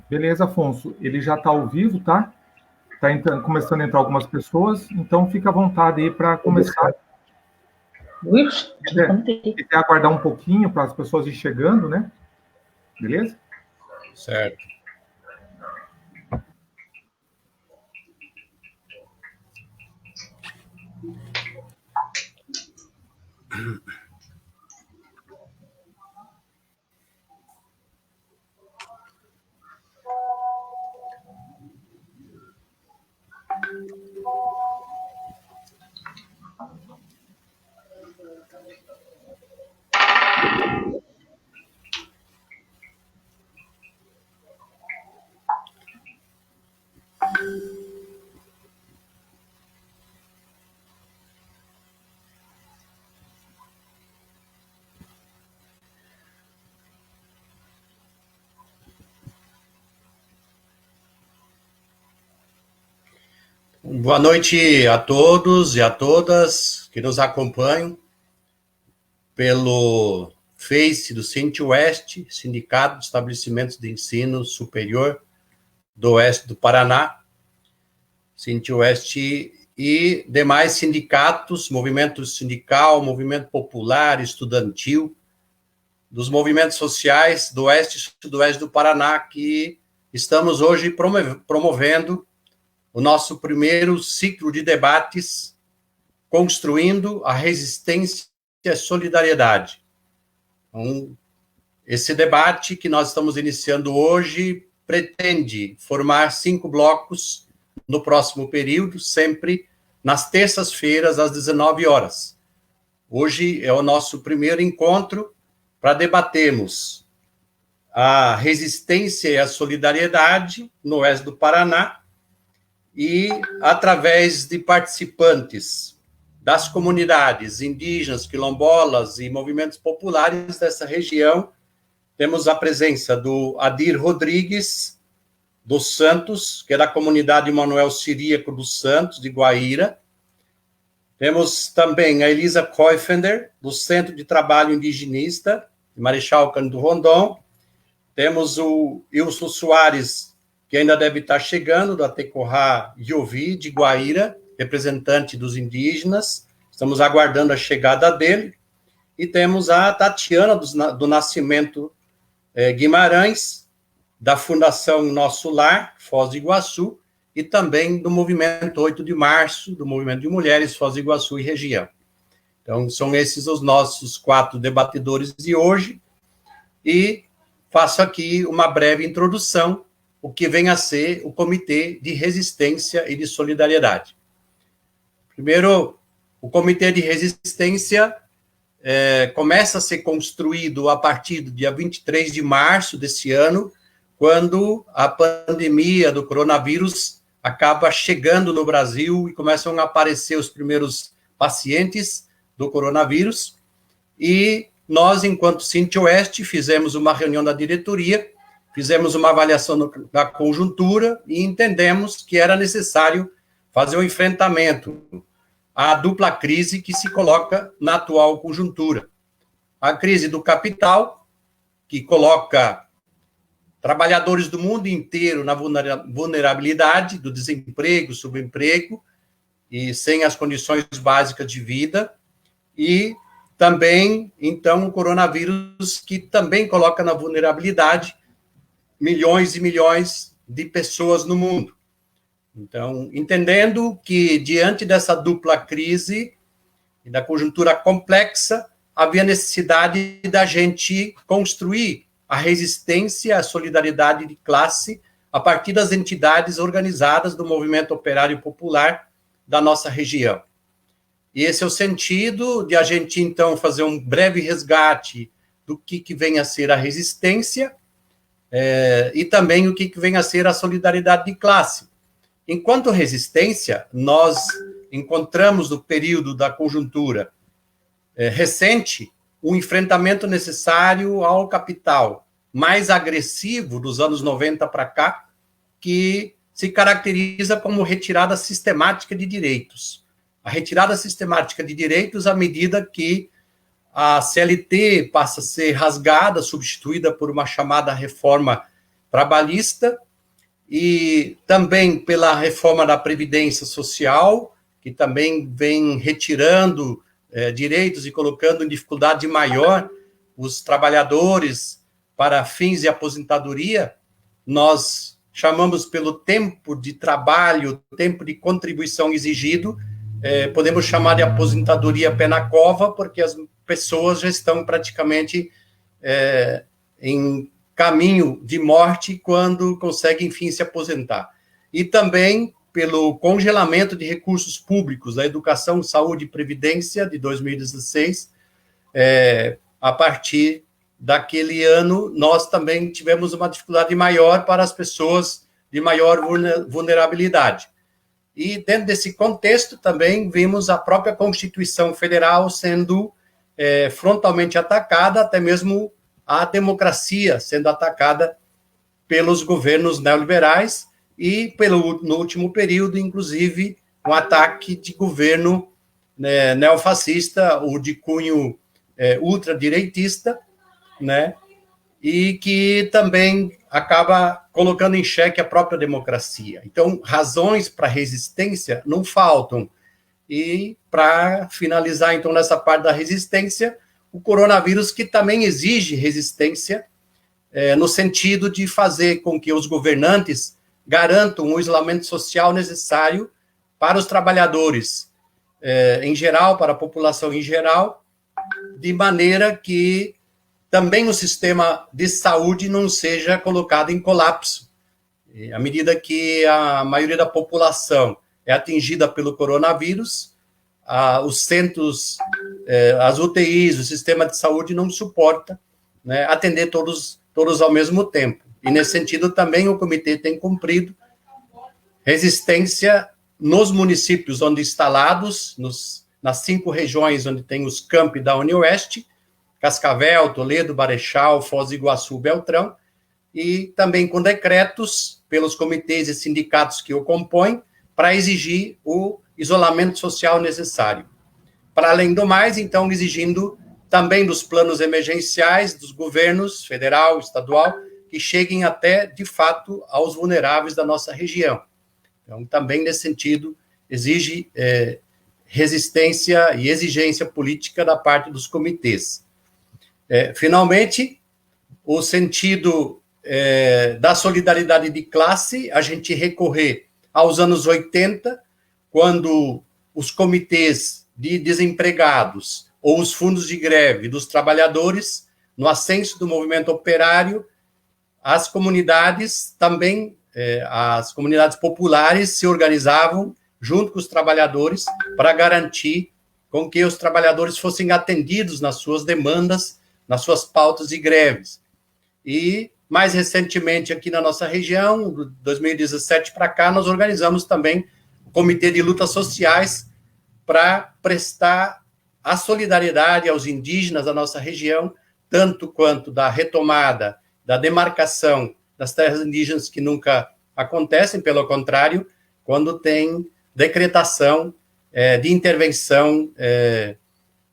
Beleza, Afonso. Ele já está ao vivo, tá? Está começando a entrar algumas pessoas, então fica à vontade aí para começar. Se quer aguardar um pouquinho para as pessoas ir chegando, né? Beleza? Certo. Boa noite a todos e a todas que nos acompanham pelo Face do Centro-Oeste, Sindicato de Estabelecimentos de Ensino Superior do Oeste do Paraná, Centro-Oeste e demais sindicatos, movimento sindical, movimento popular, estudantil, dos movimentos sociais do Oeste e Sudoeste do Paraná, que estamos hoje promovendo o nosso primeiro ciclo de debates, construindo a resistência e a solidariedade. Então, esse debate que nós estamos iniciando hoje pretende formar 5 blocos no próximo período, sempre nas terças-feiras, às 19 horas. Hoje é o nosso primeiro encontro para debatermos a resistência e a solidariedade no Oeste do Paraná, e, através de participantes das comunidades indígenas, quilombolas e movimentos populares dessa região, temos a presença do Adir Rodrigues dos Santos, que é da comunidade Manuel Ciríaco dos Santos, de Guaíra. Temos também a Elisa Koifender, do Centro de Trabalho Indigenista, de Marechal Cândido Rondon. Temos o Wilson Soares, que ainda deve estar chegando, da Tecorá Iovi, de Guaíra, representante dos indígenas. Estamos aguardando a chegada dele. E temos a Tatiana do Nascimento Guimarães, da Fundação Nosso Lar, Foz do Iguaçu, e também do Movimento 8 de Março, do Movimento de Mulheres, Foz do Iguaçu e região. Então, são esses os nossos 4 debatedores de hoje. E faço aqui uma breve introdução o que vem a ser o Comitê de Resistência e de Solidariedade. Primeiro, o Comitê de Resistência começa a ser construído a partir do dia 23 de março desse ano, quando a pandemia do coronavírus acaba chegando no Brasil e começam a aparecer os primeiros pacientes do coronavírus, e nós, enquanto Centro-Oeste, fizemos uma reunião da diretoria, fizemos uma avaliação da conjuntura e entendemos que era necessário fazer um enfrentamento à dupla crise que se coloca na atual conjuntura. A crise do capital, que coloca trabalhadores do mundo inteiro na vulnerabilidade do desemprego, subemprego e sem as condições básicas de vida, e também, então, o coronavírus, que também coloca na vulnerabilidade milhões e milhões de pessoas no mundo. Então, entendendo que, diante dessa dupla crise e da conjuntura complexa, havia necessidade da gente construir a resistência, a solidariedade de classe a partir das entidades organizadas do movimento operário popular da nossa região. E esse é o sentido de a gente, então, fazer um breve resgate do que vem a ser a resistência, e também o que vem a ser a solidariedade de classe. Enquanto resistência, nós encontramos no período da conjuntura recente o enfrentamento necessário ao capital mais agressivo dos anos 90 para cá, que se caracteriza como retirada sistemática de direitos. A retirada sistemática de direitos à medida que a CLT passa a ser rasgada, substituída por uma chamada reforma trabalhista, e também pela reforma da Previdência Social, que também vem retirando direitos e colocando em dificuldade maior os trabalhadores para fins de aposentadoria. Nós chamamos pelo tempo de trabalho, tempo de contribuição exigido, podemos chamar de aposentadoria pé na cova, porque as pessoas já estão praticamente em caminho de morte quando conseguem, enfim, se aposentar. E também pelo congelamento de recursos públicos da Educação, Saúde e Previdência de 2016, a partir daquele ano, nós também tivemos uma dificuldade maior para as pessoas de maior vulnerabilidade. E dentro desse contexto também vimos a própria Constituição Federal sendo frontalmente atacada, até mesmo a democracia sendo atacada pelos governos neoliberais e, no último período, inclusive, um ataque de governo neofascista, ou de cunho ultradireitista, né? E que também acaba colocando em xeque a própria democracia. Então, razões para resistência não faltam. E, para finalizar, então, nessa parte da resistência, o coronavírus, que também exige resistência, no sentido de fazer com que os governantes garantam o isolamento social necessário para os trabalhadores, em geral, para a população em geral, de maneira que também o sistema de saúde não seja colocado em colapso. À medida que a maioria da população é atingida pelo coronavírus, os centros, as UTIs, o sistema de saúde não suporta, né, atender todos ao mesmo tempo. E, nesse sentido, também o comitê tem cumprido resistência nos municípios onde instalados, nas 5 regiões onde tem os campi da UniOeste, Cascavel, Toledo, Marechal, Foz do Iguaçu, Beltrão, e também com decretos pelos comitês e sindicatos que o compõem, para exigir o isolamento social necessário. Para além do mais, então, exigindo também dos planos emergenciais dos governos federal, estadual, que cheguem até, de fato, aos vulneráveis da nossa região. Então, também nesse sentido, exige resistência e exigência política da parte dos comitês. Finalmente, o sentido da solidariedade de classe, a gente recorrer aos anos 80, quando os comitês de desempregados ou os fundos de greve dos trabalhadores, no ascenso do movimento operário, as comunidades também, as comunidades populares se organizavam junto com os trabalhadores para garantir com que os trabalhadores fossem atendidos nas suas demandas, nas suas pautas de greves. E, mais recentemente, aqui na nossa região, de 2017 para cá, nós organizamos também o Comitê de Lutas Sociais para prestar a solidariedade aos indígenas da nossa região, tanto quanto da retomada, da demarcação das terras indígenas, que nunca acontecem, pelo contrário, quando tem decretação de intervenção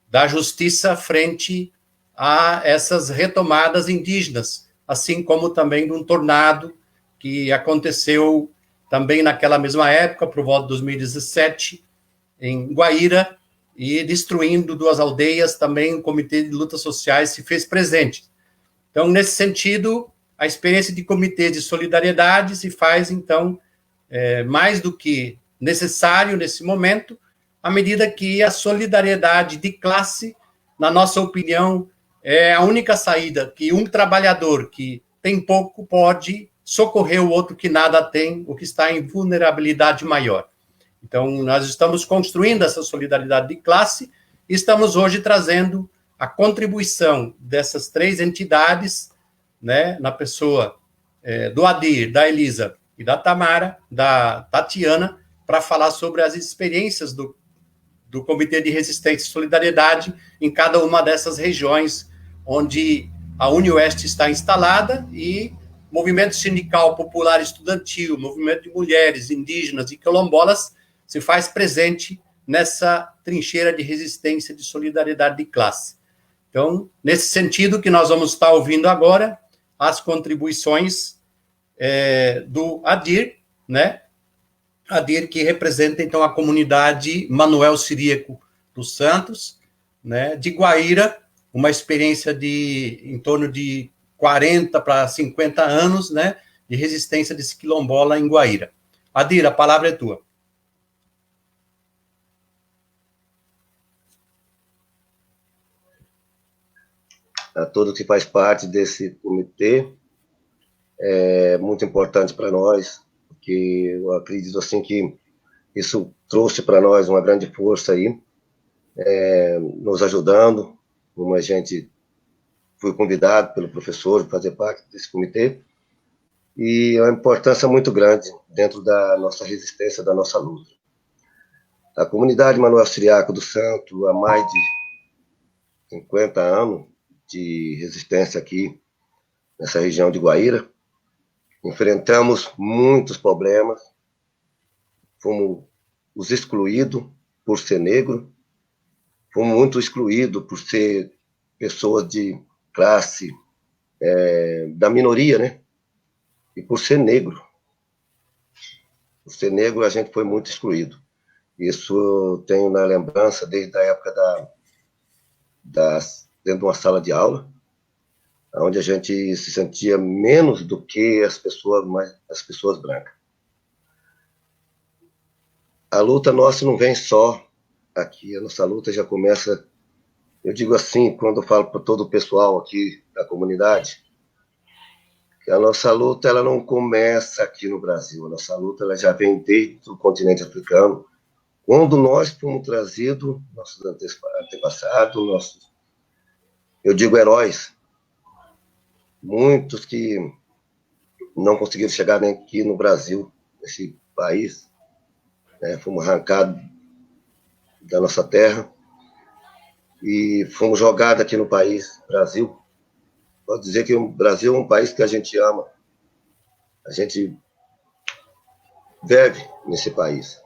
da justiça frente a essas retomadas indígenas, assim como também de um tornado que aconteceu também naquela mesma época, por volta de 2017, em Guaíra, e destruindo 2 aldeias, também o Comitê de Lutas Sociais se fez presente. Então, nesse sentido, a experiência de comitê de solidariedade se faz, então, mais do que necessário nesse momento, à medida que a solidariedade de classe, na nossa opinião, é a única saída que um trabalhador que tem pouco pode socorrer o outro que nada tem, o que está em vulnerabilidade maior. Então, nós estamos construindo essa solidariedade de classe e estamos hoje trazendo a contribuição dessas 3 entidades, né, na pessoa do Adir, da Elisa e da Tamara, da Tatiana, para falar sobre as experiências do Comitê de Resistência e Solidariedade em cada uma dessas regiões onde a UniOeste está instalada, e movimento sindical, popular, estudantil, movimento de mulheres, indígenas e quilombolas se faz presente nessa trincheira de resistência, de solidariedade de classe. Então, nesse sentido que nós vamos estar ouvindo agora, as contribuições do Adir, né? Adir, que representa, então, a comunidade Manuel Ciríaco dos Santos, né? De Guaíra, uma experiência de em torno de 40 para 50 anos, né? De resistência desse quilombola em Guaíra. Adir, a palavra é tua. A todos que faz parte desse comitê, é muito importante para nós, porque eu acredito assim que isso trouxe para nós uma grande força aí, nos ajudando, como a gente foi convidado pelo professor para fazer parte desse comitê, e é uma importância muito grande dentro da nossa resistência, da nossa luta. A comunidade Manuel Ciríaco do Santo, há mais de 50 anos de resistência aqui nessa região de Guaíra, enfrentamos muitos problemas, fomos os excluídos por ser negro, fomos muito excluídos por ser pessoas de classe da minoria, né? E por ser negro. Por ser negro, a gente foi muito excluído. Isso eu tenho na lembrança desde a época dentro de uma sala de aula, onde a gente se sentia menos do que as pessoas brancas. A luta nossa não vem só aqui, a nossa luta já começa, eu digo assim, quando eu falo para todo o pessoal aqui da comunidade, que a nossa luta ela não começa aqui no Brasil, a nossa luta ela já vem desde o continente africano, quando nós fomos trazidos, nossos antepassados, eu digo heróis, muitos que não conseguiram chegar nem aqui no Brasil, nesse país, né? Fomos arrancados da nossa terra e fomos jogados aqui no país, Brasil. Posso dizer que o Brasil é um país que a gente ama, a gente vive nesse país,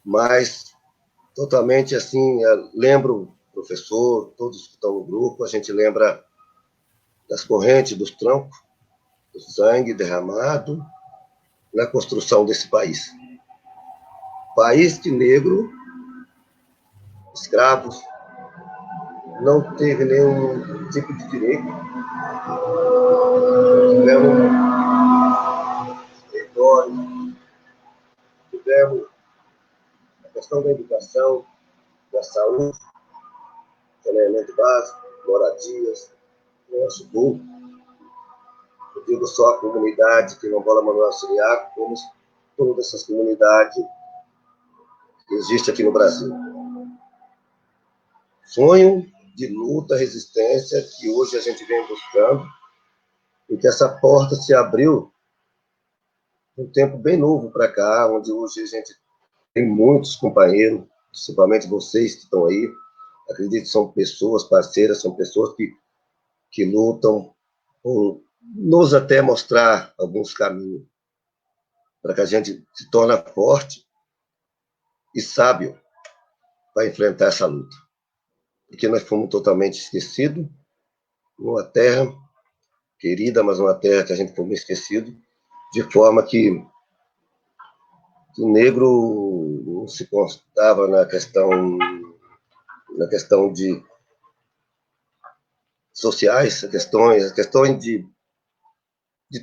mas totalmente assim, lembro o professor, todos que estão no grupo, a gente lembra das correntes, dos troncos, do sangue derramado na construção desse país. País que negro, escravos, não teve nenhum tipo de direito. Tivemos território, tivemos a questão da educação, da saúde, saneamento básico, moradias, no nosso povo. Eu digo só a comunidade quilombola Manuel Ciríaco, como todas essas comunidades que existem aqui no Brasil. Sonho de luta, resistência, que hoje a gente vem buscando, e que essa porta se abriu um tempo bem novo para cá, onde hoje a gente tem muitos companheiros, principalmente vocês que estão aí, acredito que são pessoas parceiras, são pessoas que lutam por nos até mostrar alguns caminhos para que a gente se torne forte e sábio para enfrentar essa luta. Porque nós fomos totalmente esquecidos numa terra querida, mas uma terra que a gente foi esquecido, de forma que o negro não se constava na questão de sociais, questões de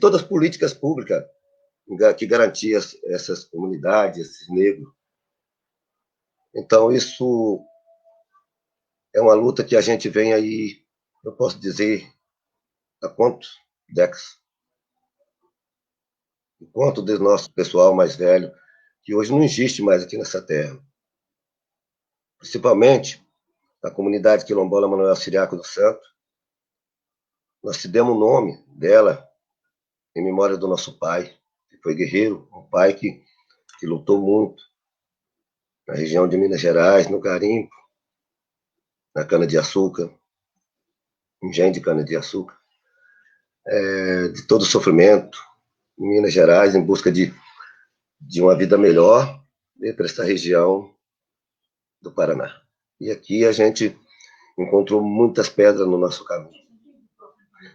todas as políticas públicas que garantiam essas comunidades, esses negros. Então, isso é uma luta que a gente vem aí, eu posso dizer, há quantos décadas? Enquanto do nosso pessoal mais velho, que hoje não existe mais aqui nessa terra. Principalmente a comunidade quilombola Manuel Ciríaco do Santo. Nós te demos o nome dela em memória do nosso pai, que foi guerreiro, um pai que lutou muito na região de Minas Gerais, no garimpo, na cana-de-açúcar, engenho de cana-de-açúcar, de todo o sofrimento em Minas Gerais, em busca de uma vida melhor para essa região do Paraná. E aqui a gente encontrou muitas pedras no nosso caminho.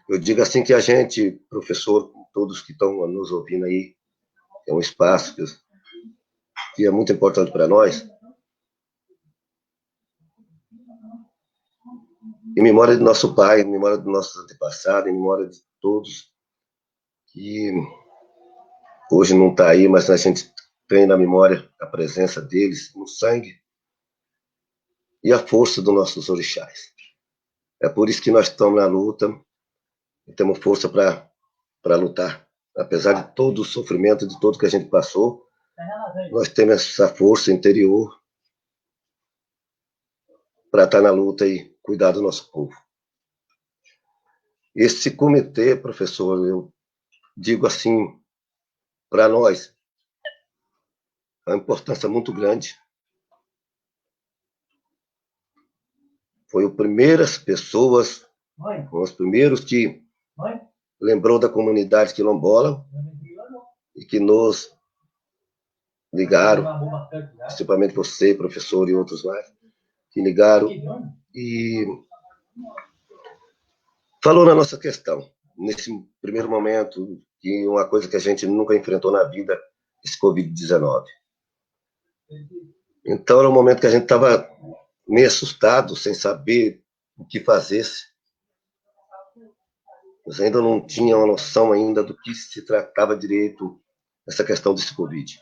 Eu digo assim que a gente, professor, todos que estão nos ouvindo aí. É um espaço que é muito importante para nós. Em memória do nosso pai, em memória dos nossos antepassados, em memória de todos que hoje não está aí, mas a gente tem na memória a presença deles no sangue e a força dos nossos orixás. É por isso que nós estamos na luta e temos força para lutar. Apesar de todo o sofrimento, de tudo que a gente passou, nós temos essa força interior para estar na luta e cuidar do nosso povo. Esse comitê, professor, eu digo assim, para nós, é uma importância muito grande. Foi as primeiras pessoas, os primeiros que lembrou da comunidade quilombola e que nos ligaram, principalmente você, professor, e outros mais, que ligaram e falou na nossa questão, nesse primeiro momento, que uma coisa que a gente nunca enfrentou na vida, esse Covid-19. Então, era um momento que a gente estava meio assustado, sem saber o que fazer. Nós ainda não tínhamos uma noção ainda do que se tratava direito essa questão desse Covid.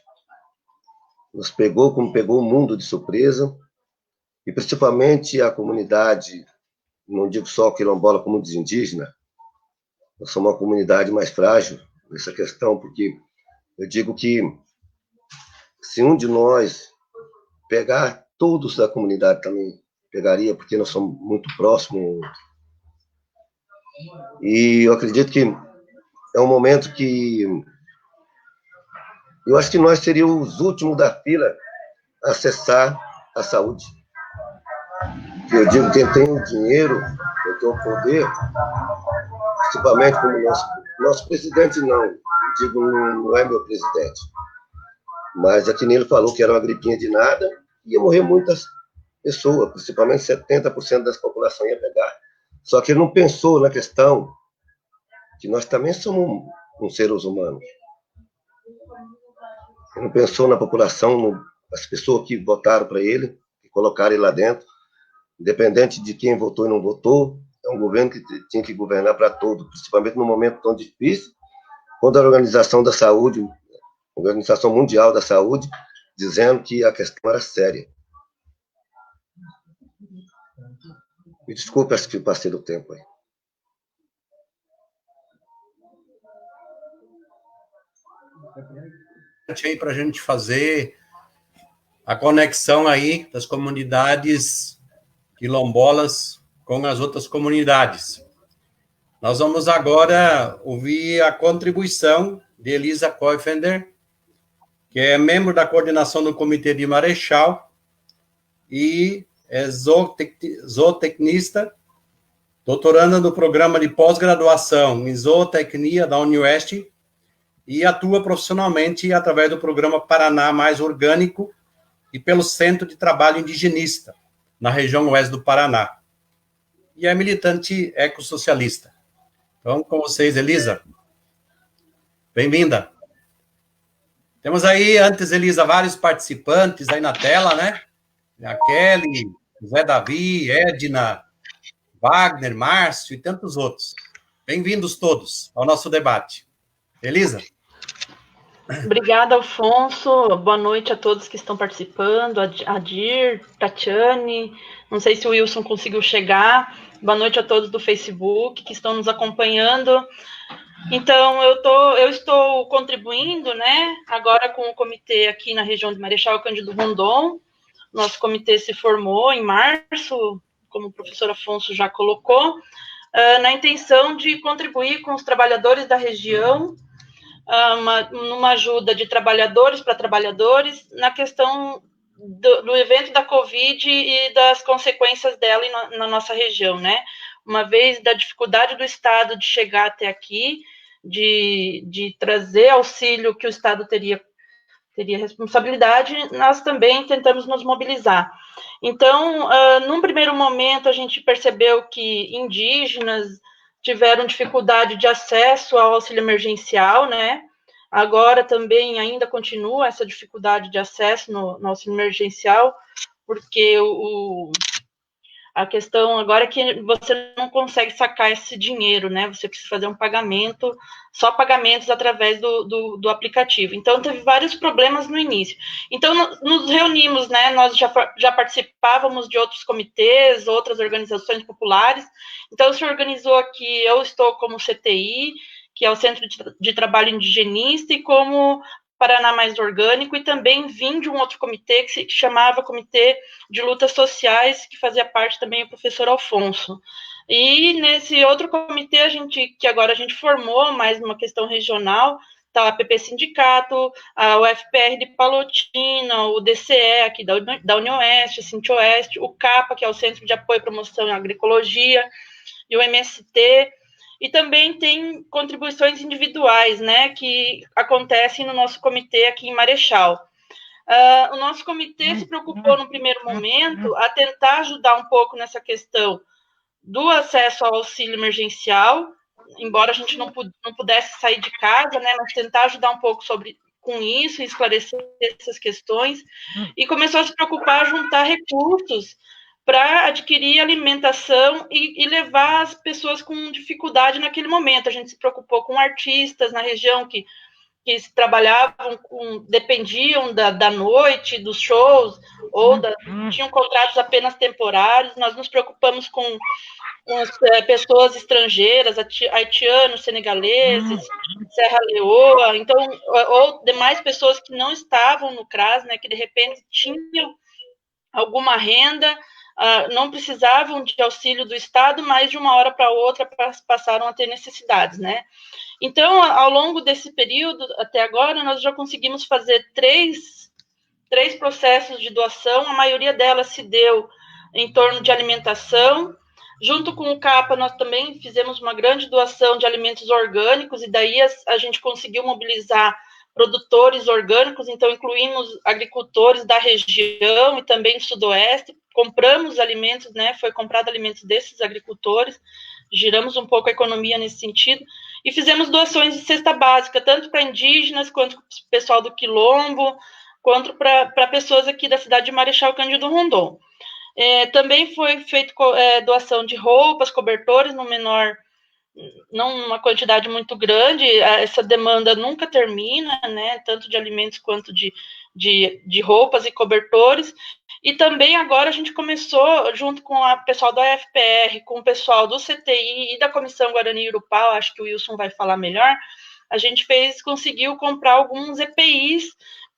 Nos pegou como pegou o mundo de surpresa, e principalmente a comunidade, não digo só quilombola como dos indígenas, nós somos uma comunidade mais frágil nessa questão, porque eu digo que se um de nós pegar, todos da comunidade também pegaria, porque nós somos muito próximos. E eu acredito que é um momento que eu acho que nós seríamos os últimos da fila a acessar a saúde. Eu digo, quem tem o dinheiro, quem tem o poder, principalmente como nosso presidente, não. Eu digo, não é meu presidente. Mas é que nem ele falou que era uma gripinha de nada, ia morrer muitas pessoas, principalmente 70% das populações ia pegar. Só que ele não pensou na questão que nós também somos seres humanos. Ele não pensou na população, nas pessoas que votaram para ele, que colocaram ele lá dentro, independente de quem votou e não votou, é um governo que tinha que governar para todos, principalmente num momento tão difícil, quando a Organização da Saúde, a Organização Mundial da Saúde, dizendo que a questão era séria. Me desculpe, acho que passei do tempo aí. Aí para a gente fazer a conexão aí das comunidades quilombolas com as outras comunidades. Nós vamos agora ouvir a contribuição de Elisa Koifender, que é membro da coordenação do Comitê de Marechal e é zootecnista, doutoranda no programa de pós-graduação em zootecnia da UniOeste e atua profissionalmente através do programa Paraná Mais Orgânico e pelo Centro de Trabalho Indigenista, na região oeste do Paraná. E é militante ecossocialista. Então, com vocês, Elisa. Bem-vinda. Temos aí, antes, Elisa, vários participantes aí na tela, né? A Kelly, Zé Davi, Edna, Wagner, Márcio e tantos outros. Bem-vindos todos ao nosso debate. Elisa? Obrigada, Alfonso. Boa noite a todos que estão participando. Adir, Tatiane, não sei se o Wilson conseguiu chegar. Boa noite a todos do Facebook que estão nos acompanhando. Então, eu estou contribuindo, né, agora com o comitê aqui na região de Marechal Cândido Rondon. Nosso comitê se formou em março, como o professor Afonso já colocou, na intenção de contribuir com os trabalhadores da região, numa ajuda de trabalhadores para trabalhadores, na questão do evento da Covid e das consequências dela na nossa região, né? Uma vez da dificuldade do Estado de chegar até aqui, de trazer auxílio que o Estado teria responsabilidade, nós também tentamos nos mobilizar. Então, num primeiro momento, a gente percebeu que indígenas, tiveram dificuldade de acesso ao auxílio emergencial, né? Agora também ainda continua essa dificuldade de acesso no auxílio emergencial, porque a questão agora é que você não consegue sacar esse dinheiro, né? Você precisa fazer um pagamento, só pagamentos através do aplicativo. Então, teve vários problemas no início. Então, nos reunimos, né? Nós já participávamos de outros comitês, outras organizações populares. Então, se organizou aqui, eu estou como CTI, que é o Centro de Trabalho Indigenista, e como Paraná Mais Orgânico, e também vim de um outro comitê que se chamava Comitê de Lutas Sociais, que fazia parte também o professor Alfonso. E nesse outro comitê, que agora a gente formou mais uma questão regional, tá a PP Sindicato, a UFPR de Palotina, o DCE aqui da Unioeste, a Cinti-Oeste, o CAPA, que é o Centro de Apoio e Promoção em Agroecologia, e o MST. E também tem contribuições individuais, né, que acontecem no nosso comitê aqui em Marechal. O nosso comitê se preocupou, no primeiro momento, a tentar ajudar um pouco nessa questão do acesso ao auxílio emergencial, embora a gente não pudesse sair de casa, né, mas tentar ajudar um pouco com isso, e esclarecer essas questões, e começou a se preocupar a juntar recursos para adquirir alimentação e levar as pessoas com dificuldade naquele momento. A gente se preocupou com artistas na região que trabalhavam dependiam da noite, dos shows, ou tinham contratos apenas temporários. Nós nos preocupamos com pessoas estrangeiras, haitianos, senegaleses, Serra Leoa, então, ou demais pessoas que não estavam no CRAS, né, que de repente tinham alguma renda, não precisavam de auxílio do Estado, mas de uma hora para outra passaram a ter necessidades, né? Então, ao longo desse período, até agora, nós já conseguimos fazer três processos de doação, a maioria delas se deu em torno de alimentação. Junto com o CAPA, nós também fizemos uma grande doação de alimentos orgânicos, e daí a gente conseguiu mobilizar produtores orgânicos, então incluímos agricultores da região e também do sudoeste, compramos alimentos, né, foi comprado alimentos desses agricultores, giramos um pouco a economia nesse sentido, e fizemos doações de cesta básica, tanto para indígenas, quanto para o pessoal do Quilombo, quanto para pessoas aqui da cidade de Marechal Cândido Rondon. Também foi feito doação de roupas, cobertores, não uma quantidade muito grande, essa demanda nunca termina, né, tanto de alimentos quanto de roupas e cobertores, e também agora a gente começou, junto com o pessoal da UFPR, com o pessoal do CTI e da Comissão Guarani-Urupá, acho que o Wilson vai falar melhor, a gente conseguiu comprar alguns EPIs,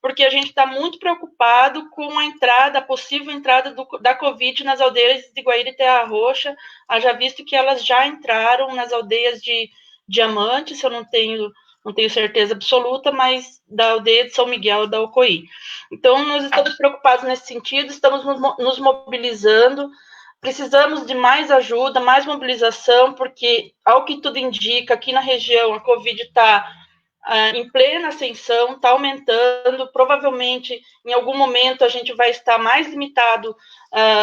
porque a gente está muito preocupado com a possível entrada da Covid nas aldeias de Guaíra e Terra Roxa, haja visto que elas já entraram nas aldeias de Diamante, se eu não tenho certeza absoluta, mas da aldeia de São Miguel da Ocoí. Então, nós estamos preocupados nesse sentido, estamos nos mobilizando, precisamos de mais ajuda, mais mobilização, porque, ao que tudo indica, aqui na região a Covid está em plena ascensão, está aumentando, provavelmente em algum momento a gente vai estar mais limitado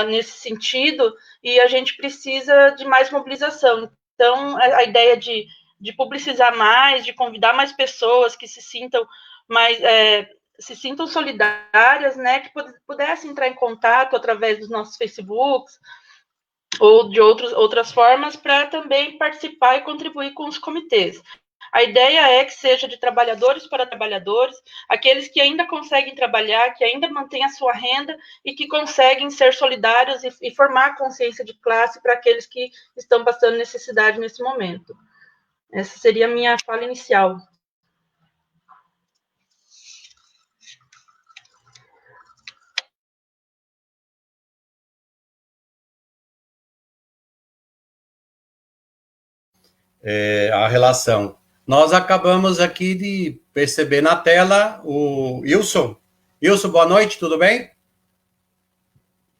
nesse sentido, e a gente precisa de mais mobilização. Então, a ideia de publicizar mais, de convidar mais pessoas que se sintam solidárias, né, que pudessem entrar em contato através dos nossos Facebooks ou de outras formas, para também participar e contribuir com os comitês. A ideia é que seja de trabalhadores para trabalhadores, aqueles que ainda conseguem trabalhar, que ainda mantêm a sua renda e que conseguem ser solidários e formar consciência de classe para aqueles que estão passando necessidade nesse momento. Essa seria a minha fala inicial. A relação. Nós acabamos aqui de perceber na tela o Wilson. Wilson, boa noite, tudo bem?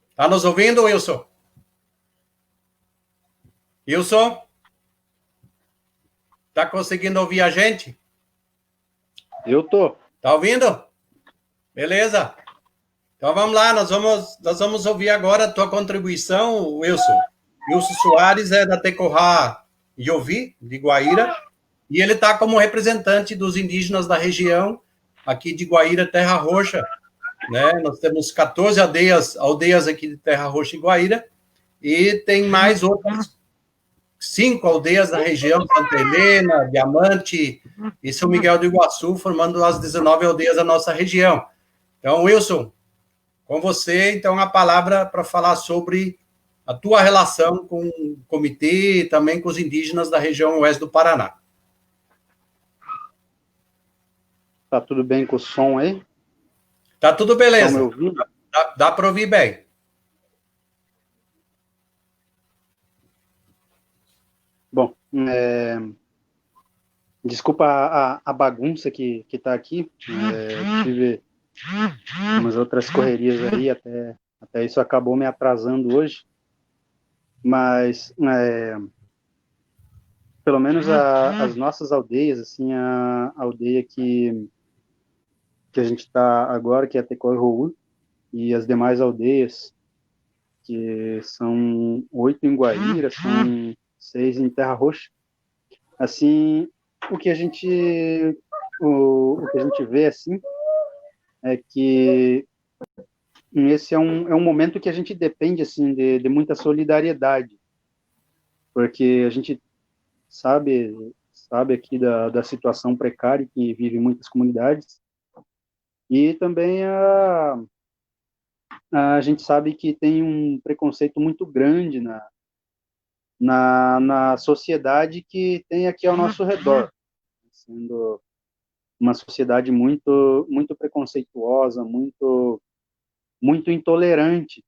Está nos ouvindo, Wilson? Wilson? Está conseguindo ouvir a gente? Eu tô. Está ouvindo? Beleza. Então vamos lá, nós vamos ouvir agora a tua contribuição, Wilson. Wilson Soares é da Tecorá Iovi, de Guaíra, e ele está como representante dos indígenas da região, aqui de Guaíra, Terra Roxa, né? Nós temos 14 aldeias aqui de Terra Roxa e Guaíra, e tem mais outras 5 aldeias da região, Santa Helena, Diamante e São Miguel do Iguaçu, formando as 19 aldeias da nossa região. Então, Wilson, com você, então, a palavra para falar sobre a tua relação com o comitê e também com os indígenas da região oeste do Paraná. Tá tudo bem com o som aí? Tá tudo beleza. Estão me ouvindo? Dá para ouvir bem. Bom, desculpa a bagunça que tá aqui. Tive umas outras correrias aí, até isso acabou me atrasando hoje. Mas, pelo menos as nossas aldeias, assim, a aldeia que a gente está agora, que é Tecoihoú, e as demais aldeias, que são 8 em Guaíra, são 6 em Terra Roxa. Assim, o que a gente vê, assim, é que esse é um momento que a gente depende, assim, de muita solidariedade, porque a gente sabe aqui da situação precária que vive muitas comunidades, e também a gente sabe que tem um preconceito muito grande na sociedade que tem aqui ao nosso redor, sendo uma sociedade muito, muito preconceituosa, muito, muito intolerante.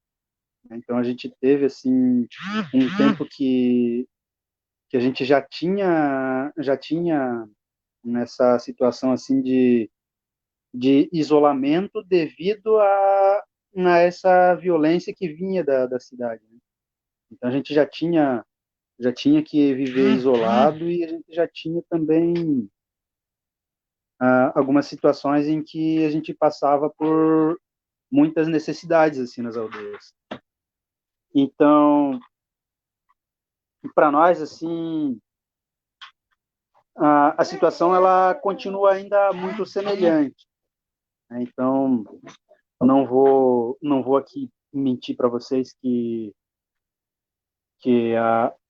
Então, a gente teve, assim, um tempo que a gente já tinha nessa situação, assim, de isolamento devido a essa violência que vinha da cidade, né? Então, a gente já tinha que viver isolado, e a gente já tinha também algumas situações em que a gente passava por muitas necessidades, assim, nas aldeias. Então, para nós, assim, a situação ela continua ainda muito semelhante, né? Então, não vou aqui mentir para vocês que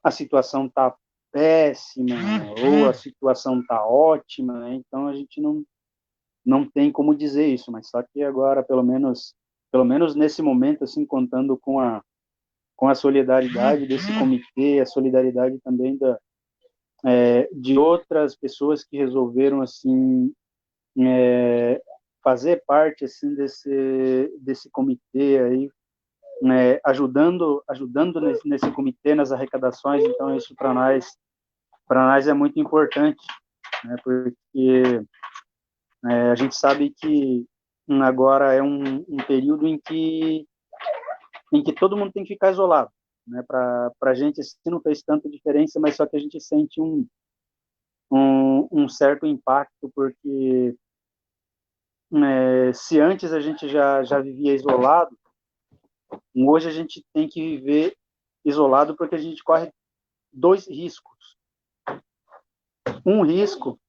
a situação está péssima ou a situação está ótima, né? Então a gente não tem como dizer isso, mas só que agora, pelo menos nesse momento, assim, contando com a solidariedade desse comitê, a solidariedade também de outras pessoas que resolveram, assim, fazer parte, assim, desse comitê aí, né, ajudando nesse comitê, nas arrecadações. Então isso para nós é muito importante, né, porque a gente sabe que agora é um período em que todo mundo tem que ficar isolado, né? Para a gente assim, não fez tanta diferença, mas só que a gente sente um certo impacto, porque se antes a gente já vivia isolado, hoje a gente tem que viver isolado, porque a gente corre 2 riscos. Um risco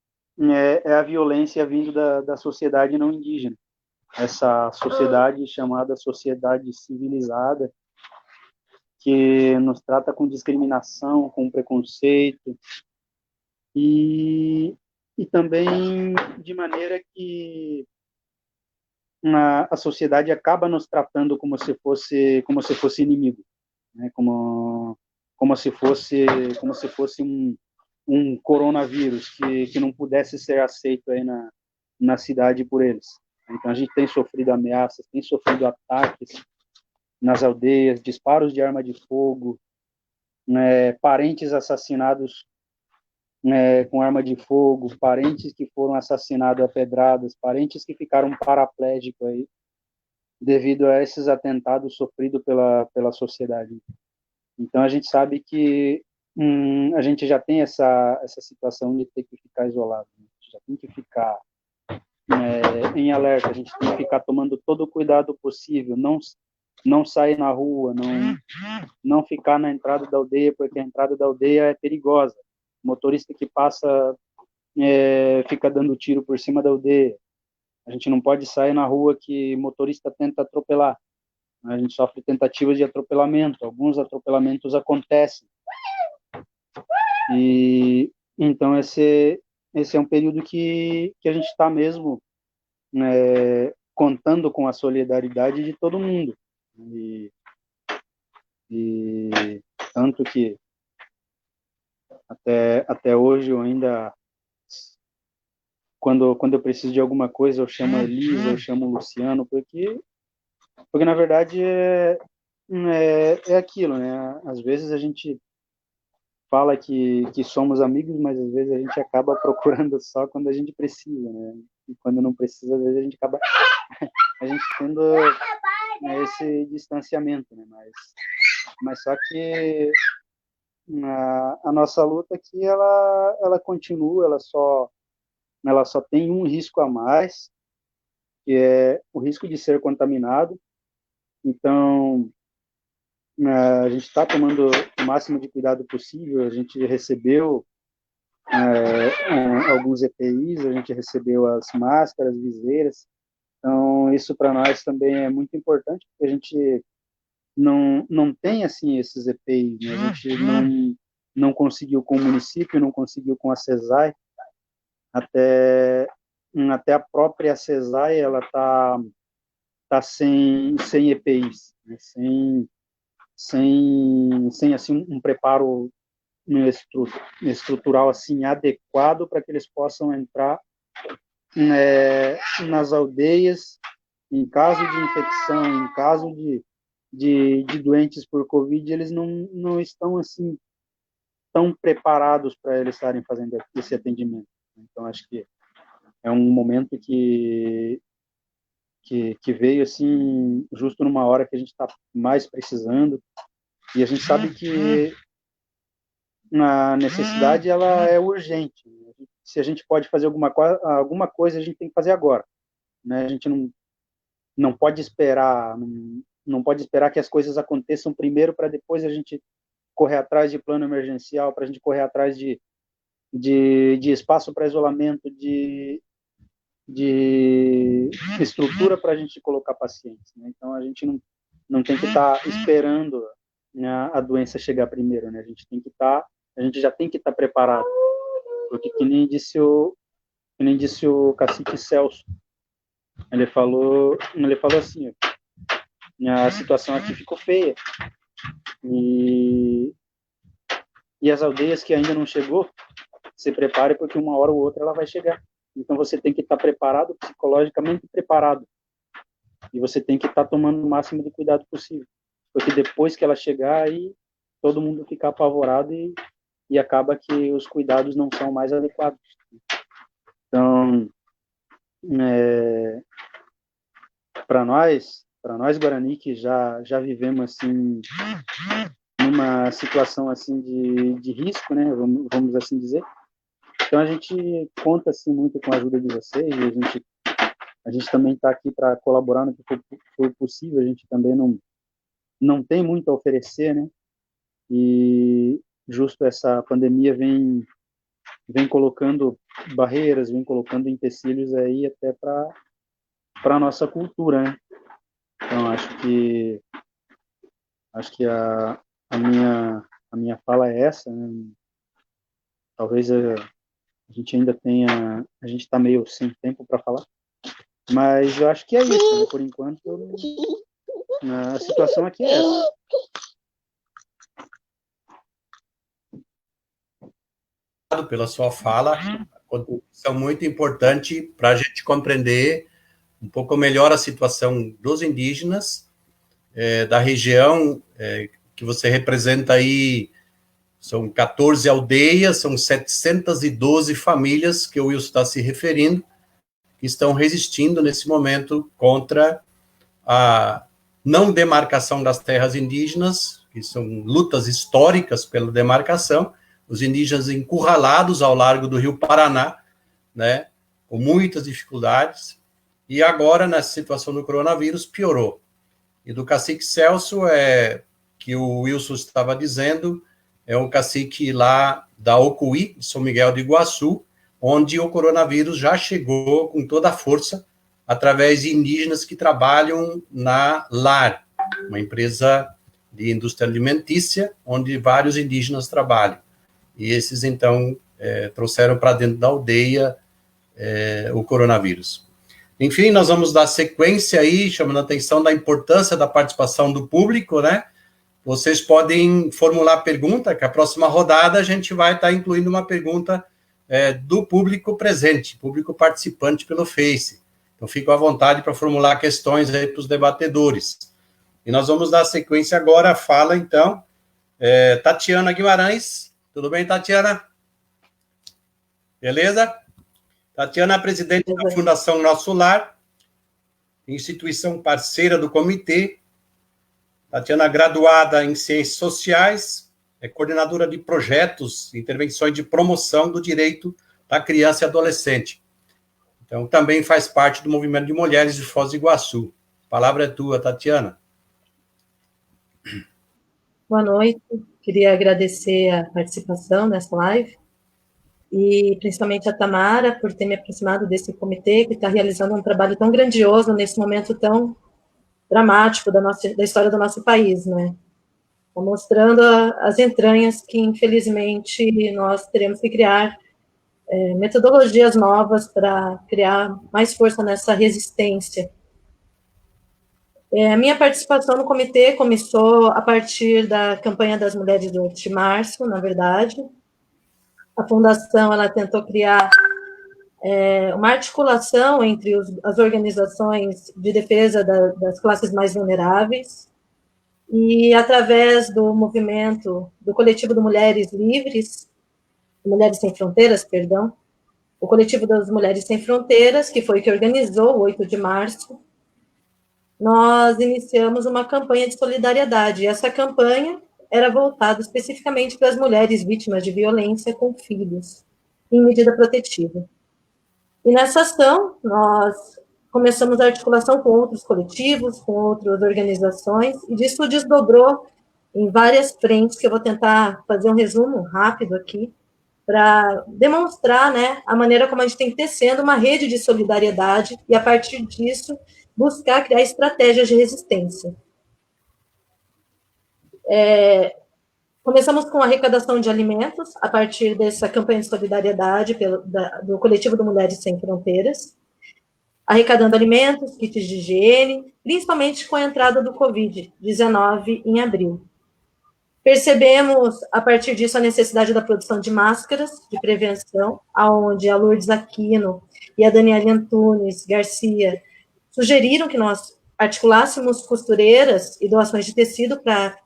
é a violência vindo da sociedade não indígena, essa sociedade chamada sociedade civilizada, que nos trata com discriminação, com preconceito, e também de maneira que a sociedade acaba nos tratando como se fosse inimigo, né? Como se fosse um coronavírus que não pudesse ser aceito aí na cidade por eles. Então a gente tem sofrido ameaças, tem sofrido ataques nas aldeias, disparos de arma de fogo, né, parentes assassinados, né, com arma de fogo, parentes que foram assassinados a pedradas, parentes que ficaram paraplégicos aí devido a esses atentados sofridos pela sociedade. Então a gente sabe que a gente já tem essa situação de ter que ficar isolado, né? A gente já tem que ficar em alerta, a gente tem que ficar tomando todo o cuidado possível, não sair na rua, não ficar na entrada da aldeia, porque a entrada da aldeia é perigosa. motorista que passa fica dando tiro por cima da aldeia. A gente não pode sair na rua que motorista tenta atropelar. A gente sofre tentativas de atropelamento. Alguns atropelamentos acontecem. E então esse é um período que a gente está mesmo contando com a solidariedade de todo mundo. E tanto que até hoje eu ainda, quando eu preciso de alguma coisa, eu chamo a Elisa, eu chamo o Luciano, porque na verdade é aquilo, né? Às vezes a gente fala que somos amigos, mas às vezes a gente acaba procurando só quando a gente precisa, né? E quando não precisa, às vezes a gente acaba tendo esse distanciamento, né? Mas só que a nossa luta aqui, ela continua, ela só tem um risco a mais, que é o risco de ser contaminado. Então, a gente está tomando o máximo de cuidado possível. A gente recebeu alguns EPIs, a gente recebeu as máscaras, viseiras. Então, isso para nós também é muito importante, porque a gente não tem assim esses EPIs, né? A gente não conseguiu com o município, não conseguiu com a CESAI. Até a própria CESAI, ela tá sem EPIs, né? sem assim um preparo estrutural assim adequado para que eles possam entrar nas aldeias em caso de infecção, em caso de doentes por Covid. Eles não estão assim tão preparados para eles estarem fazendo esse atendimento. Então acho que é um momento que veio assim justo numa hora que a gente está mais precisando, e a gente sabe que a necessidade ela é urgente. Se a gente pode fazer alguma coisa, a gente tem que fazer agora, né? A gente não pode esperar, não pode esperar que as coisas aconteçam primeiro para depois a gente correr atrás de plano emergencial, para a gente correr atrás de espaço para isolamento, de estrutura para a gente colocar pacientes, né? Então a gente não tem que estar esperando, né, a doença chegar primeiro, né? A gente já tem que estar preparado, porque que nem disse o cacique Celso, ele falou assim, ó, a situação aqui ficou feia, e as aldeias que ainda não chegou, se prepare, porque uma hora ou outra ela vai chegar. Então você tem que estar preparado, psicologicamente preparado, e você tem que estar tomando o máximo de cuidado possível, porque depois que ela chegar, aí todo mundo fica apavorado e acaba que os cuidados não são mais adequados. Então, para nós Guarani, que já vivemos assim numa situação assim de risco, né, vamos assim dizer, então a gente conta assim muito com a ajuda de vocês, e a gente também está aqui para colaborar no que for possível. A gente também não tem muito a oferecer, né? E justo essa pandemia vem colocando barreiras, vem colocando empecilhos aí até para a nossa cultura, né? Então acho que a minha fala é essa, né? Talvez a gente ainda a gente está meio sem tempo para falar, mas eu acho que é isso, né? Por enquanto a situação aqui é essa. Pela sua fala, contribuição muito importante para a gente compreender um pouco melhor a situação dos indígenas, da região que você representa aí. São 14 aldeias, são 712 famílias que o Wilson está se referindo, que estão resistindo nesse momento contra a não demarcação das terras indígenas, que são lutas históricas pela demarcação, os indígenas encurralados ao largo do Rio Paraná, né, com muitas dificuldades, e agora, nessa situação do coronavírus, piorou. E do cacique Celso, que o Wilson estava dizendo, é o cacique lá da Ocuí, de São Miguel do Iguaçu, onde o coronavírus já chegou com toda a força, através de indígenas que trabalham na LAR, uma empresa de indústria alimentícia, onde vários indígenas trabalham. E esses, então, trouxeram para dentro da aldeia o coronavírus. Enfim, nós vamos dar sequência aí, chamando a atenção da importância da participação do público, né? Vocês podem formular pergunta, que a próxima rodada a gente vai estar incluindo uma pergunta do público presente, público participante pelo Face. Então, fiquem à vontade para formular questões aí para os debatedores. E nós vamos dar sequência agora à fala, então, Tatiana Guimarães. Tudo bem, Tatiana? Beleza? Tatiana é presidente da Fundação Nosso Lar, instituição parceira do comitê. Tatiana, graduada em Ciências Sociais, é coordenadora de projetos e intervenções de promoção do direito da criança e adolescente. Então, também faz parte do movimento de mulheres de Foz do Iguaçu. A palavra é tua, Tatiana. Boa noite. Queria agradecer a participação nessa live e principalmente a Tamara por ter me aproximado desse comitê que está realizando um trabalho tão grandioso nesse momento tão dramático da história do nosso país, né? Tá mostrando as entranhas que, infelizmente, nós teremos que criar metodologias novas para criar mais força nessa resistência. A minha participação no comitê começou a partir da campanha das mulheres do 8 de março, na verdade. A fundação ela tentou criar uma articulação entre as organizações de defesa das classes mais vulneráveis e, através do movimento do coletivo de Mulheres Livres, Mulheres Sem Fronteiras, perdão, o coletivo das Mulheres Sem Fronteiras, que foi que organizou o 8 de março, nós iniciamos uma campanha de solidariedade. E essa campanha era voltada especificamente para as mulheres vítimas de violência com filhos, em medida protetiva. E nessa ação, nós começamos a articulação com outros coletivos, com outras organizações, e disso desdobrou em várias frentes, que eu vou tentar fazer um resumo rápido aqui, para demonstrar, né, a maneira como a gente tem tecendo uma rede de solidariedade e, a partir disso, buscar criar estratégias de resistência. Começamos com a arrecadação de alimentos, a partir dessa campanha de solidariedade do coletivo de Mulheres Sem Fronteiras, arrecadando alimentos, kits de higiene, principalmente com a entrada do Covid-19 em abril. Percebemos, a partir disso, a necessidade da produção de máscaras de prevenção, onde a Lourdes Aquino e a Daniela Antunes Garcia sugeriram que nós articulássemos costureiras e doações de tecido para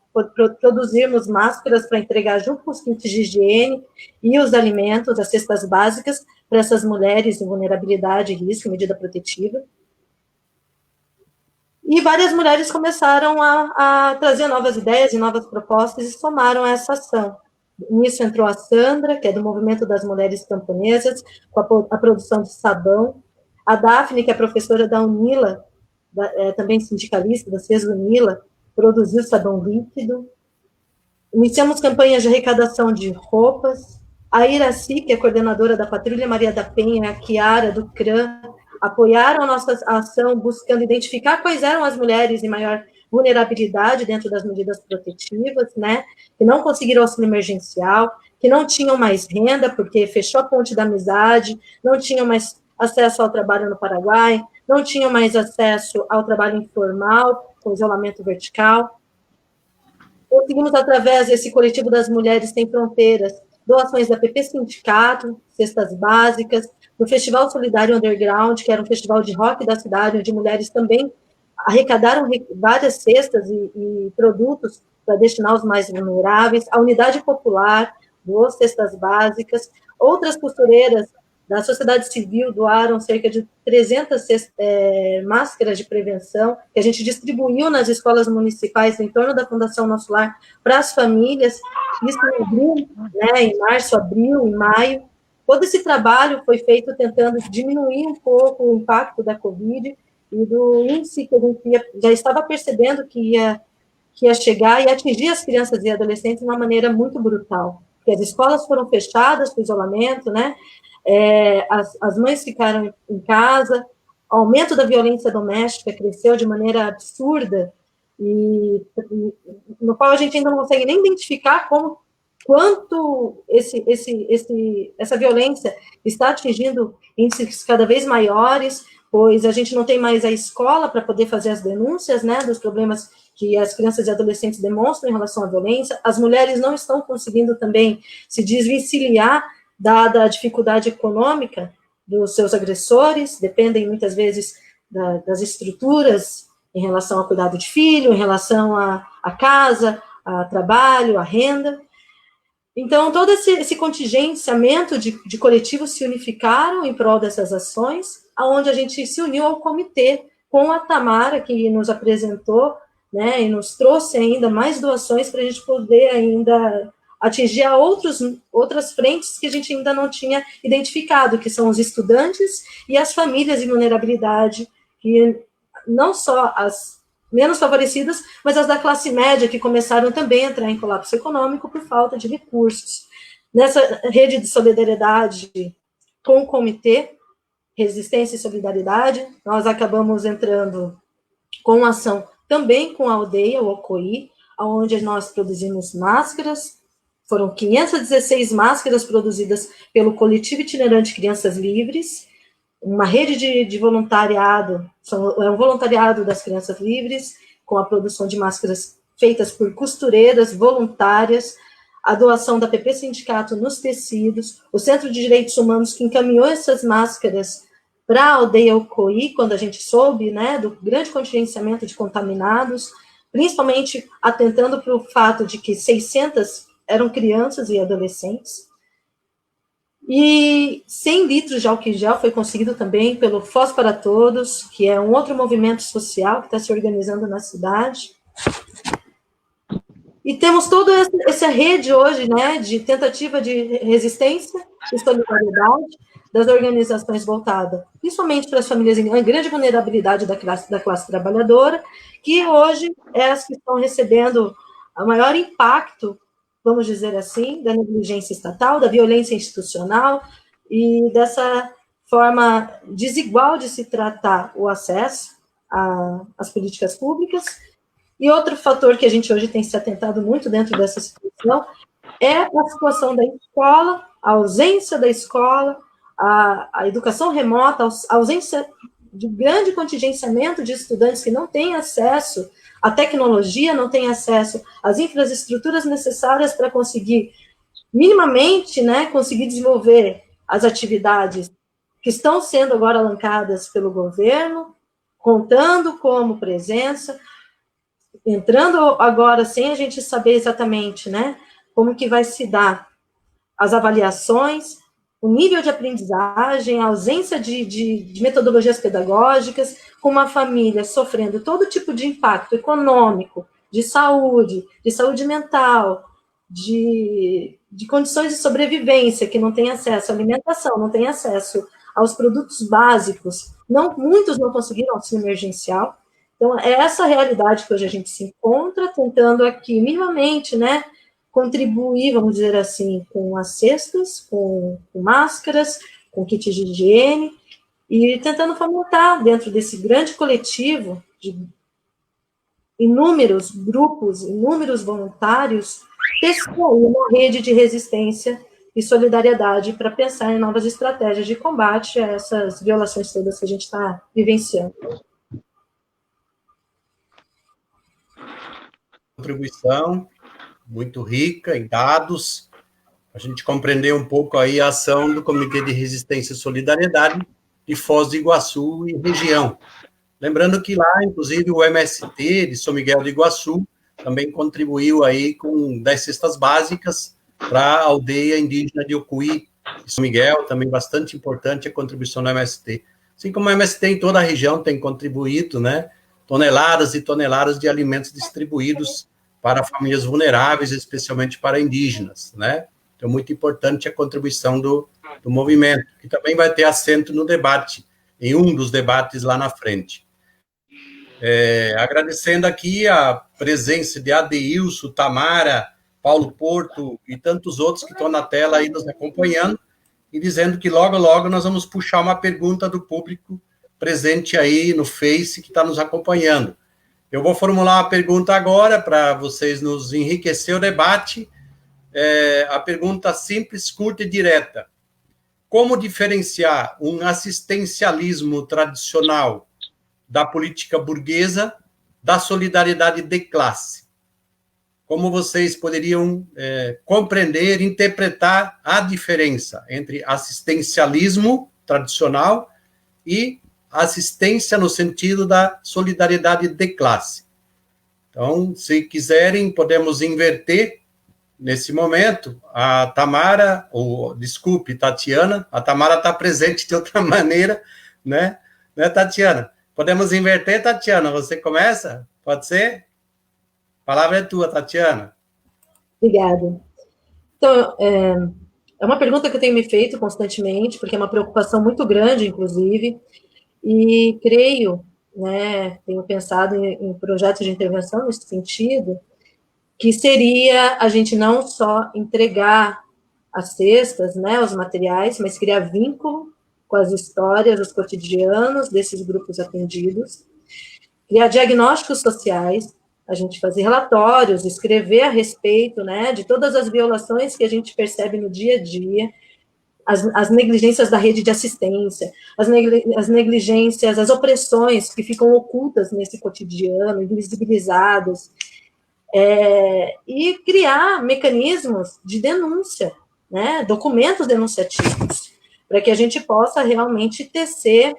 produzirmos máscaras para entregar junto com os kits de higiene e os alimentos, as cestas básicas, para essas mulheres em vulnerabilidade, risco, medida protetiva. E várias mulheres começaram a trazer novas ideias e novas propostas e somaram a essa ação. Nisso entrou a Sandra, que é do Movimento das Mulheres Camponesas, com a produção de sabão. A Daphne, que é professora da UNILA, também sindicalista da CESUNILA, produziu sabão líquido. Iniciamos campanhas de arrecadação de roupas. A Iraci, que é coordenadora da Patrulha Maria da Penha, a Kiara, do CRAM, apoiaram a nossa ação, buscando identificar quais eram as mulheres em maior vulnerabilidade dentro das medidas protetivas, né, que não conseguiram auxílio emergencial, que não tinham mais renda, porque fechou a ponte da amizade, não tinham mais acesso ao trabalho no Paraguai, não tinham mais acesso ao trabalho informal, com isolamento vertical. Conseguimos, através desse coletivo das Mulheres Sem Fronteiras, doações da PP Sindicato, cestas básicas, do Festival Solidário Underground, que era um festival de rock da cidade, onde mulheres também arrecadaram várias cestas e produtos para destinar aos mais vulneráveis. A Unidade Popular doou cestas básicas. Outras costureiras da sociedade civil doaram cerca de 300 máscaras de prevenção, que a gente distribuiu nas escolas municipais em torno da Fundação Nosso Lar para as famílias. Isso em abril, né, em março, abril, em maio. Todo esse trabalho foi feito tentando diminuir um pouco o impacto da Covid e do índice que a gente já estava percebendo que que ia chegar e atingir as crianças e adolescentes de uma maneira muito brutal, porque as escolas foram fechadas para o isolamento, né? As mães ficaram em casa, o aumento da violência doméstica cresceu de maneira absurda, e no qual a gente ainda não consegue nem identificar quanto essa violência está atingindo índices cada vez maiores, pois a gente não tem mais a escola para poder fazer as denúncias, né, dos problemas que as crianças e adolescentes demonstram em relação à violência. As mulheres não estão conseguindo também se desvencilhar dada a dificuldade econômica dos seus agressores, dependem muitas vezes das estruturas em relação ao cuidado de filho, em relação à casa, a trabalho, a renda. Então, todo esse contingenciamento de coletivos se unificaram em prol dessas ações, onde a gente se uniu ao comitê, com a Tamara, que nos apresentou, né, e nos trouxe ainda mais doações para a gente poder ainda atingir outras frentes que a gente ainda não tinha identificado, que são os estudantes e as famílias em vulnerabilidade, que não só as menos favorecidas, mas as da classe média, que começaram também a entrar em colapso econômico por falta de recursos. Nessa rede de solidariedade com o Comitê Resistência e Solidariedade, nós acabamos entrando com ação também com a aldeia, o OCOI, onde nós produzimos máscaras. Foram 516 máscaras produzidas pelo Coletivo Itinerante Crianças Livres, uma rede de voluntariado, é um voluntariado das Crianças Livres, com a produção de máscaras feitas por costureiras voluntárias, a doação da PP Sindicato nos tecidos, o Centro de Direitos Humanos que encaminhou essas máscaras para a aldeia Ocoí, quando a gente soube, né, do grande contingenciamento de contaminados, principalmente atentando para o fato de que 600 eram crianças e adolescentes. E 100 litros de álcool em gel foi conseguido também pelo Foz para Todos, que é um outro movimento social que está se organizando na cidade. E temos toda essa rede hoje, né, de tentativa de resistência e solidariedade das organizações voltadas, principalmente para as famílias em grande vulnerabilidade da classe trabalhadora, que hoje é as que estão recebendo o maior impacto, vamos dizer assim, da negligência estatal, da violência institucional e dessa forma desigual de se tratar o acesso às políticas públicas. E outro fator que a gente hoje tem se atentado muito dentro dessa situação é a situação da escola, a ausência da escola, a educação remota, a ausência de grande contingenciamento de estudantes que não têm acesso à tecnologia, não têm acesso às infraestruturas necessárias para conseguir, minimamente, né, conseguir desenvolver as atividades que estão sendo agora alancadas pelo governo, contando como presença, entrando agora sem a gente saber exatamente, né, como que vai se dar as avaliações, o nível de aprendizagem, a ausência de metodologias pedagógicas, com uma família sofrendo todo tipo de impacto econômico, de saúde mental, de condições de sobrevivência, que não tem acesso à alimentação, não tem acesso aos produtos básicos, muitos não conseguiram auxílio emergencial. Então, é essa realidade que hoje a gente se encontra, tentando aqui, minimamente, né, contribuir, vamos dizer assim, com as cestas, com máscaras, com kits de higiene, e tentando fomentar, dentro desse grande coletivo de inúmeros grupos, inúmeros voluntários, testar uma rede de resistência e solidariedade para pensar em novas estratégias de combate a essas violações todas que a gente está vivenciando. Contribuição muito rica em dados, a gente compreender um pouco aí a ação do Comitê de Resistência e Solidariedade de Foz do Iguaçu e região. Lembrando que lá, inclusive, o MST de São Miguel do Iguaçu também contribuiu aí com 10 cestas básicas para a aldeia indígena de Ocuí de São Miguel, também bastante importante a contribuição do MST. Assim como o MST em toda a região tem contribuído, né, toneladas e toneladas de alimentos distribuídos para famílias vulneráveis, especialmente para indígenas, né? Então, muito importante a contribuição do movimento, que também vai ter assento no debate, em um dos debates lá na frente. Agradecendo aqui a presença de Adeilson, Tamara, Paulo Porto e tantos outros que estão na tela aí nos acompanhando, e dizendo que logo, logo nós vamos puxar uma pergunta do público presente aí no Face que está nos acompanhando. Eu vou formular uma pergunta agora para vocês nos enriquecer o debate. A pergunta simples, curta e direta. Como diferenciar um assistencialismo tradicional da política burguesa da solidariedade de classe? Como vocês poderiam compreender, interpretar a diferença entre assistencialismo tradicional e assistência no sentido da solidariedade de classe? Então, se quiserem, podemos inverter nesse momento. A Tamara, desculpe, Tatiana, a Tamara está presente de outra maneira, né, Tatiana? Podemos inverter, Tatiana? Você começa? Pode ser? A palavra é tua, Tatiana. Obrigada. Então, é uma pergunta que eu tenho me feito constantemente, porque é uma preocupação muito grande, inclusive, e creio, né, tenho pensado em projetos de intervenção nesse sentido, que seria a gente não só entregar as cestas, né, os materiais, mas criar vínculo com as histórias, os cotidianos desses grupos atendidos, criar diagnósticos sociais, a gente fazer relatórios, escrever a respeito, né, de todas as violações que a gente percebe no dia a dia, as negligências da rede de assistência, as negligências, as opressões que ficam ocultas nesse cotidiano, invisibilizadas, e criar mecanismos de denúncia, né, documentos denunciativos, para que a gente possa realmente tecer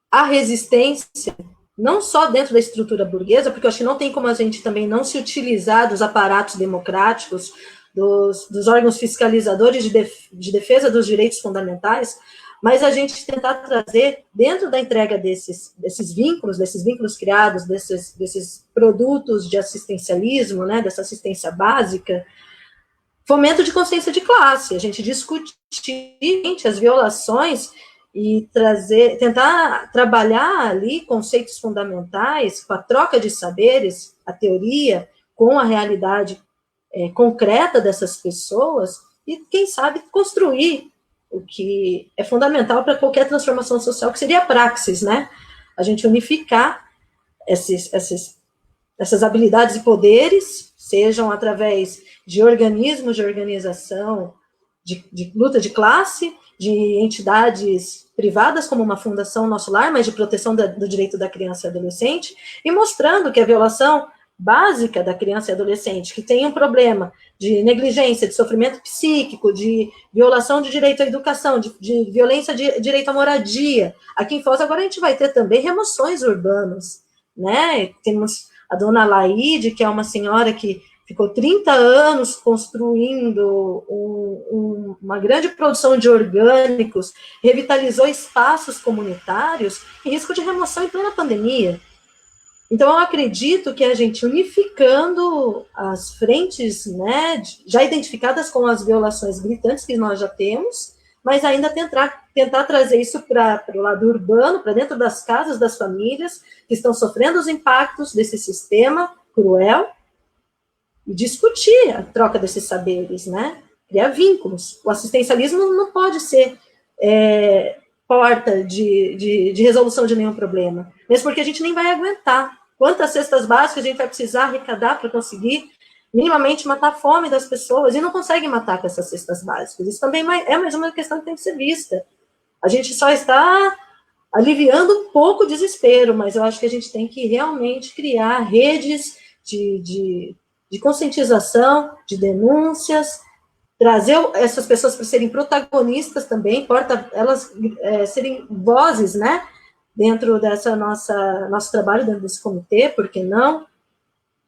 a resistência, não só dentro da estrutura burguesa, porque eu acho que não tem como a gente também não se utilizar dos aparatos democráticos, dos órgãos fiscalizadores de defesa dos direitos fundamentais, mas a gente tentar trazer, dentro da entrega desses vínculos criados, desses produtos de assistencialismo, né, dessa assistência básica, fomento de consciência de classe, a gente discutir as violações e tentar trabalhar ali conceitos fundamentais, com a troca de saberes, a teoria, com a realidade concreta dessas pessoas, e, quem sabe, construir o que é fundamental para qualquer transformação social, que seria a praxis, né? A gente unificar essas habilidades e poderes, sejam através de organismos de organização, de luta de classe, de entidades privadas, como uma fundação Nosso Lar, mas de proteção do direito da criança e adolescente, e mostrando que a violação básica da criança e adolescente, que tem um problema de negligência, de sofrimento psíquico, de violação de direito à educação, de violência de direito à moradia. Aqui em Foz, agora a gente vai ter também remoções urbanas, né? Temos a dona Laide, que é uma senhora que ficou 30 anos construindo uma grande produção de orgânicos, revitalizou espaços comunitários em risco de remoção em plena pandemia. Então, eu acredito que a gente unificando as frentes, né, já identificadas com as violações gritantes que nós já temos, mas ainda tentar trazer isso para o lado urbano, para dentro das casas das famílias que estão sofrendo os impactos desse sistema cruel, e discutir a troca desses saberes, né, criar vínculos. O assistencialismo não pode ser porta de resolução de nenhum problema, mesmo porque a gente nem vai aguentar. Quantas cestas básicas a gente vai precisar arrecadar para conseguir minimamente matar a fome das pessoas, e não consegue matar com essas cestas básicas. Isso também é mais uma questão que tem que ser vista. A gente só está aliviando um pouco o desespero, mas eu acho que a gente tem que realmente criar redes de conscientização, de denúncias, trazer essas pessoas para serem protagonistas também, elas serem vozes, né, dentro dessa nosso trabalho, dentro desse comitê, por que não?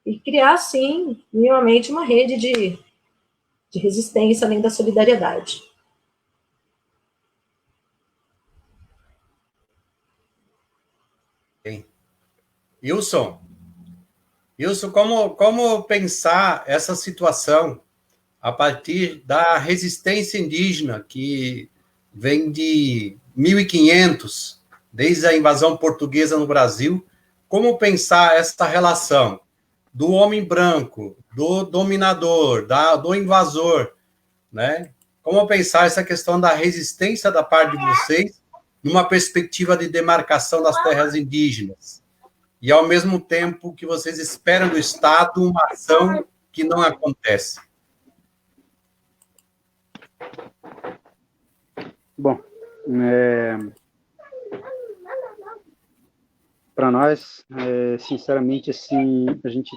E criar, sim, minimamente uma rede de resistência além da solidariedade. Wilson, como pensar essa situação a partir da resistência indígena que vem de 1500 desde a invasão portuguesa no Brasil. Como pensar essa relação do homem branco, do dominador, do invasor, né? Como pensar essa questão da resistência da parte de vocês numa perspectiva de demarcação das terras indígenas? E, ao mesmo tempo, que vocês esperam do Estado uma ação que não acontece. Bom, para nós, sinceramente, assim, a gente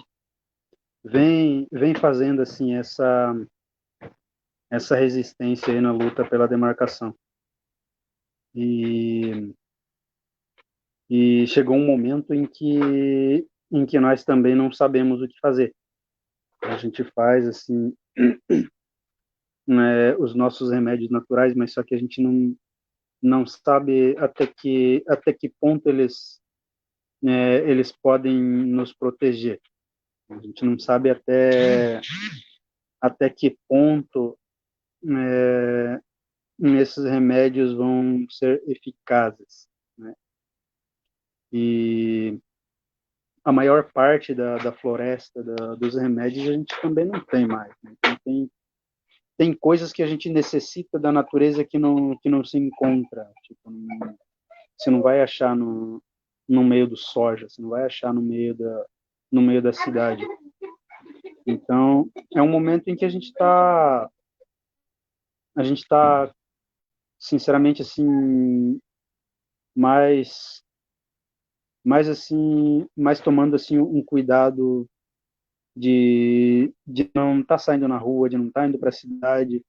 vem fazendo assim essa resistência aí na luta pela demarcação. E chegou um momento em que nós também não sabemos o que fazer. A gente faz assim os nossos remédios naturais, mas só que a gente não sabe até que ponto eles podem nos proteger. A gente não sabe até que ponto esses remédios vão ser eficazes, né? E a maior parte da floresta, dos remédios, a gente também não tem mais, né? Então, tem coisas que a gente necessita da natureza que não se encontra. Tipo, você não vai achar no meio do soja, você não vai achar no meio da cidade. Então, é um momento em que a gente está, sinceramente, assim, mais tomando assim um cuidado de não estar saindo na rua, de não estar indo para a cidade,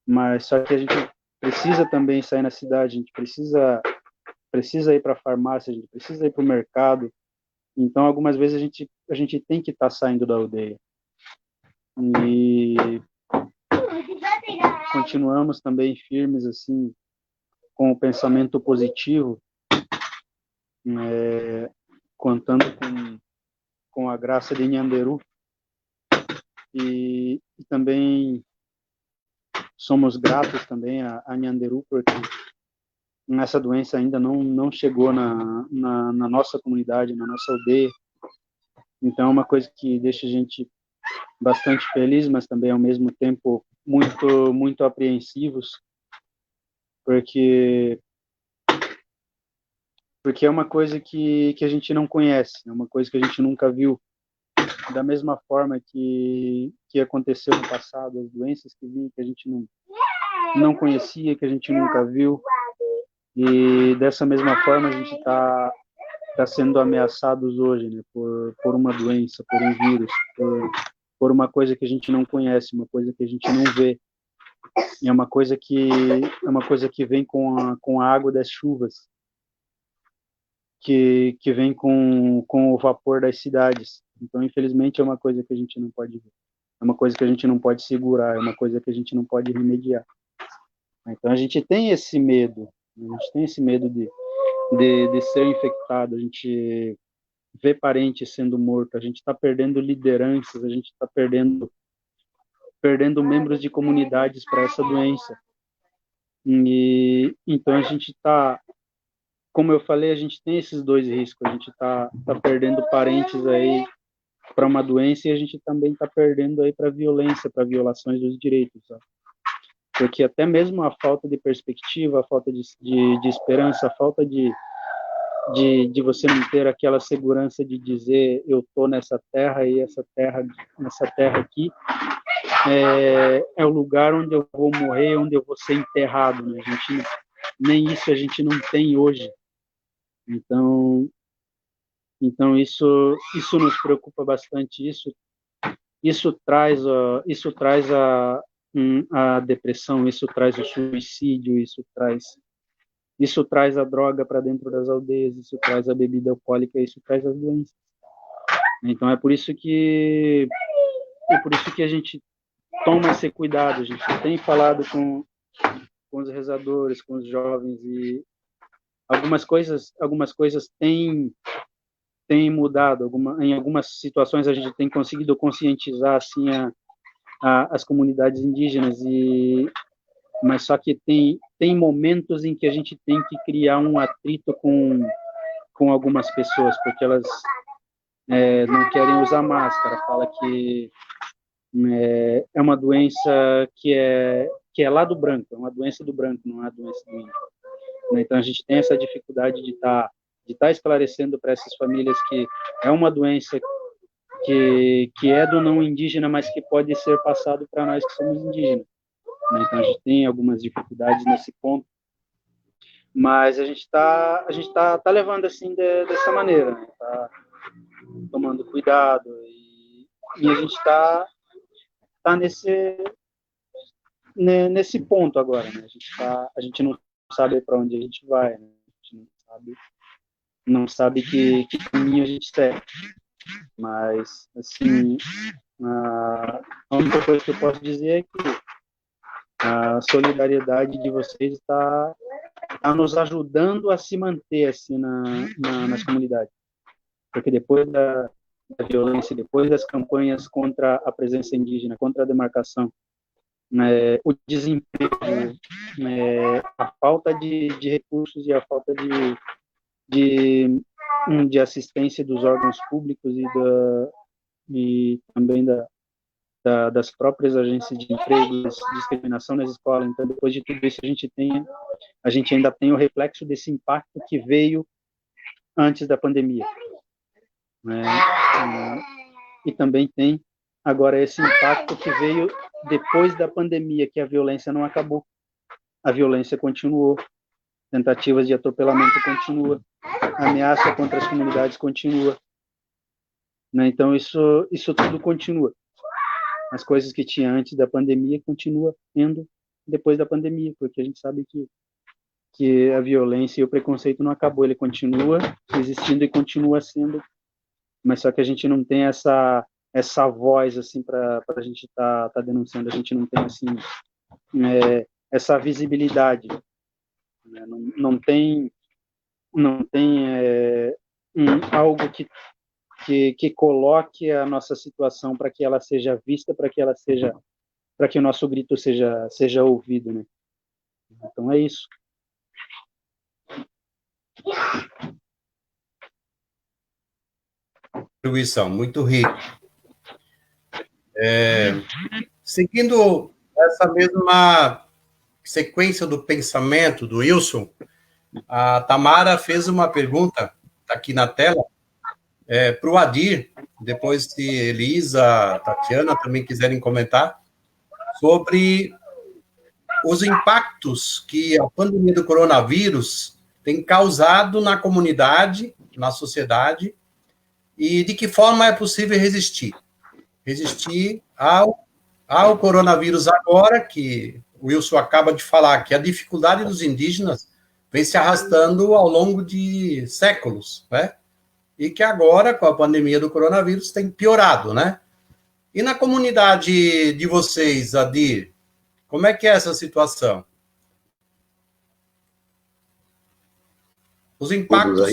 mas só que a gente precisa também sair na cidade, a gente precisa ir para a farmácia, a gente precisa ir para o mercado. Então, algumas vezes a gente tem que estar saindo da aldeia. E continuamos também firmes assim com o pensamento positivo, contando com a graça de Nyanderu, e também somos gratos também a Nyanderu, porque essa doença ainda não chegou na nossa comunidade, na nossa aldeia. Então é uma coisa que deixa a gente bastante feliz, mas também ao mesmo tempo muito apreensivos, porque é uma coisa que a gente não conhece, é uma coisa que a gente nunca viu. Da mesma forma que aconteceu no passado, as doenças que vinham, que a gente não conhecia, que a gente nunca viu, e dessa mesma forma a gente está sendo ameaçados hoje, né, por uma doença, por um vírus, por uma coisa que a gente não conhece, uma coisa que a gente não vê. É uma coisa que vem com a água das chuvas, que vem com o vapor das cidades. Então, infelizmente, é uma coisa que a gente não pode ver. É uma coisa que a gente não pode segurar, é uma coisa que a gente não pode remediar. Então, a gente tem esse medo, de ser infectado, a gente vê parentes sendo mortos, a gente está perdendo lideranças, a gente está perdendo membros de comunidades para essa doença. E então a gente está, como eu falei, a gente tem esses dois riscos, a gente está perdendo parentes aí para uma doença, e a gente também está perdendo aí para violência, para violações dos direitos, sabe? Porque até mesmo a falta de perspectiva, a falta de esperança, a falta de você não ter aquela segurança de dizer eu tô nessa terra, e nessa terra aqui é o lugar onde eu vou morrer, onde eu vou ser enterrado, né? Nem isso a gente não tem hoje. Então isso nos preocupa bastante. Isso traz a depressão, isso traz o suicídio, isso traz a droga para dentro das aldeias, isso traz a bebida alcoólica, isso traz as doenças. Então é por isso que a gente toma esse cuidado. A gente tem falado com os rezadores, com os jovens, e algumas coisas têm mudado. Em algumas situações a gente tem conseguido conscientizar assim as comunidades indígenas, e mas só que tem momentos em que a gente tem que criar um atrito com algumas pessoas, porque elas não querem usar máscara, fala que é uma doença que é lá do branco, é uma doença do branco, não é uma doença do índio. Então a gente tem essa dificuldade de estar esclarecendo para essas famílias que é uma doença que é do não indígena, mas que pode ser passado para nós que somos indígenas. Então a gente tem algumas dificuldades nesse ponto, mas a gente está levando assim dessa maneira, né? Tá tomando cuidado e a gente está nesse ponto agora, né? A gente não sabe para onde a gente vai, né? A gente não sabe que caminho a gente segue. Mas, assim, a única coisa que eu posso dizer é que a solidariedade de vocês está nos ajudando a se manter assim nas comunidades. Porque depois da violência, depois das campanhas contra a presença indígena, contra a demarcação, o desemprego, a falta de recursos e a falta de assistência dos órgãos públicos e também das próprias agências de emprego, discriminação nas escolas. Então, depois de tudo isso, a gente ainda tem o reflexo desse impacto que veio antes da pandemia, né? E também tem agora esse impacto que veio depois da pandemia, que a violência não acabou, a violência continuou, tentativas de atropelamento continua, a ameaça contra as comunidades continua, né? Então isso tudo continua. As coisas que tinha antes da pandemia continua tendo depois da pandemia, porque a gente sabe que a violência e o preconceito não acabou, ele continua existindo e continua sendo, mas só que a gente não tem essa voz assim para a gente tá denunciando, a gente não tem assim essa visibilidade, né? Não tem algo que coloque a nossa situação para que ela seja vista, para que o nosso grito seja ouvido, né? Então é isso. Contribuição muito rica. Seguindo essa mesma sequência do pensamento do Wilson, a Tamara fez uma pergunta, está aqui na tela, para o Adir, depois se Elisa, Tatiana também quiserem comentar, sobre os impactos que a pandemia do coronavírus tem causado na comunidade, na sociedade, e de que forma é possível resistir ao coronavírus agora, que o Wilson acaba de falar, que a dificuldade dos indígenas vem se arrastando ao longo de séculos, né? E que agora, com a pandemia do coronavírus, tem piorado, né? E na comunidade de vocês, Adir, como é que é essa situação? Os impactos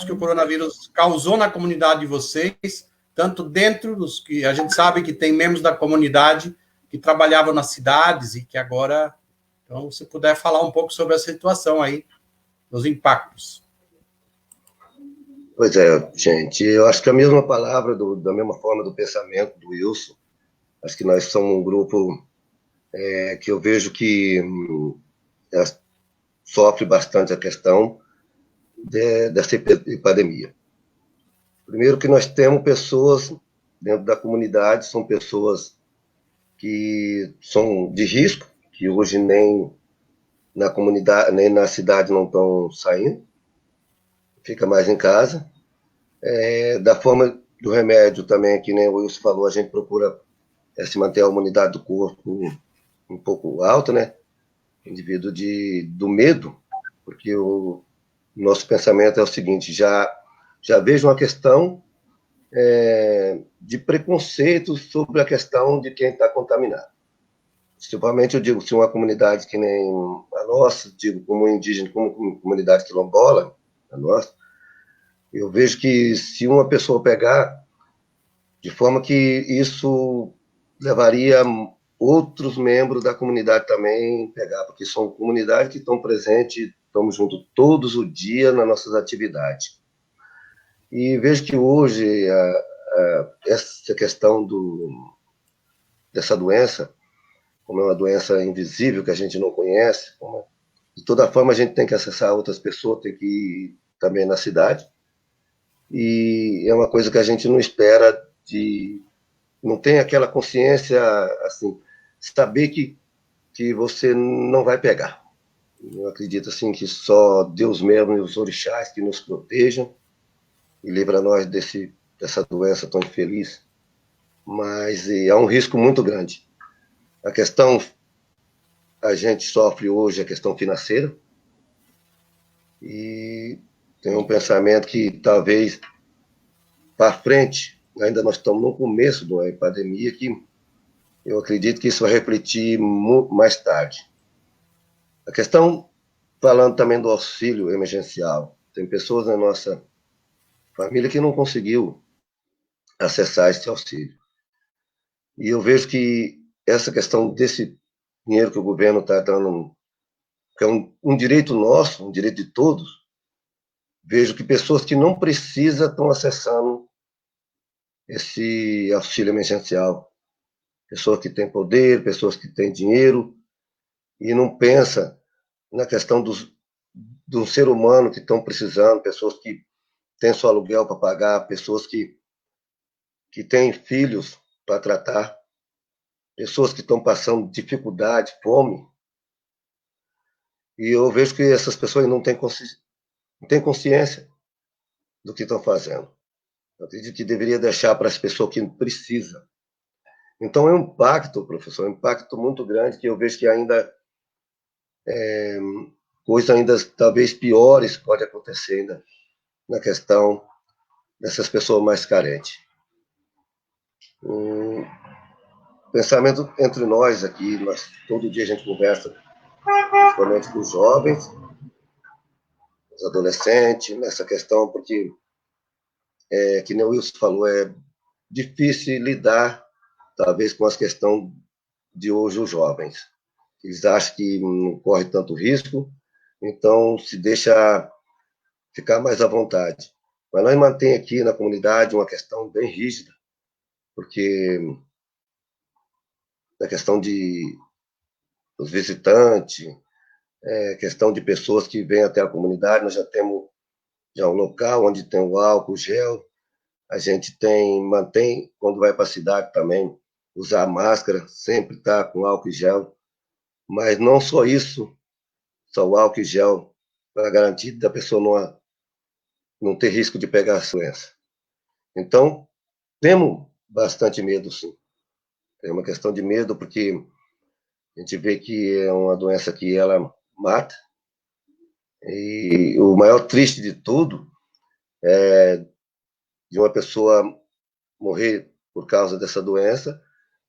que o coronavírus causou na comunidade de vocês, tanto dentro dos que a gente sabe que tem membros da comunidade que trabalhavam nas cidades e que agora... Então, se puder falar um pouco sobre a situação aí, dos impactos. Pois é, gente, eu acho que a mesma palavra, da mesma forma do pensamento do Wilson, acho que nós somos um grupo que eu vejo que sofre bastante a questão dessa epidemia. Primeiro que nós temos pessoas dentro da comunidade, são pessoas que são de risco, que hoje nem na comunidade, nem na cidade não estão saindo, fica mais em casa. Da forma do remédio também, que nem o Wilson falou, a gente procura se manter a imunidade do corpo um pouco alta, né? Indivíduo do medo, porque o nosso pensamento é o seguinte, já vejo uma questão de preconceito sobre a questão de quem está contaminado. Principalmente, eu digo, se uma comunidade que nem a nossa, digo, como indígena, como comunidade quilombola, a nossa, eu vejo que se uma pessoa pegar, de forma que isso levaria outros membros da comunidade também pegar, porque são comunidades que estão presentes, estamos juntos todos os dias nas nossas atividades. E vejo que hoje essa questão dessa doença, como é uma doença invisível que a gente não conhece, de toda forma a gente tem que acessar outras pessoas, tem que ir também na cidade, e é uma coisa que a gente não espera, não tem aquela consciência, assim, saber que você não vai pegar. Eu acredito assim que só Deus mesmo e os orixás que nos protejam e livra nós dessa doença tão infeliz, mas é um risco muito grande. A gente sofre hoje a questão financeira e tem um pensamento que talvez para frente, ainda nós estamos no começo da pandemia, que eu acredito que isso vai refletir mais tarde. A questão, falando também do auxílio emergencial, tem pessoas na nossa família que não conseguiu acessar esse auxílio. E eu vejo que essa questão desse dinheiro que o governo está dando, que é um direito nosso, um direito de todos, vejo que pessoas que não precisam estão acessando esse auxílio emergencial. Pessoas que têm poder, pessoas que têm dinheiro, e não pensam na questão do ser humano que estão precisando, pessoas que têm seu aluguel para pagar, pessoas que têm filhos para tratar, pessoas que estão passando dificuldade, fome. E eu vejo que essas pessoas não têm consciência do que estão fazendo. Eu acredito que deveria deixar para as pessoas que precisam. Então é um impacto, professor, um impacto muito grande, que eu vejo que ainda coisas ainda talvez piores podem acontecer ainda na questão dessas pessoas mais carentes. Pensamento entre nós aqui, todo dia a gente conversa, principalmente com os jovens, os adolescentes, nessa questão, porque, que nem o Wilson falou, é difícil lidar, talvez, com as questões de hoje, os jovens. Eles acham que não corre tanto risco, então se deixa ficar mais à vontade. Mas nós mantém aqui na comunidade uma questão bem rígida, porque a questão dos visitantes, questão de pessoas que vêm até a comunidade, nós já temos um local onde tem o álcool gel, a gente mantém, quando vai para a cidade também, usar máscara, sempre está com álcool gel, mas não só isso, só o álcool gel, para garantir da pessoa não ter risco de pegar a doença. Então, temos bastante medo, sim. É uma questão de medo, porque a gente vê que é uma doença que ela mata, e o maior triste de tudo é de uma pessoa morrer por causa dessa doença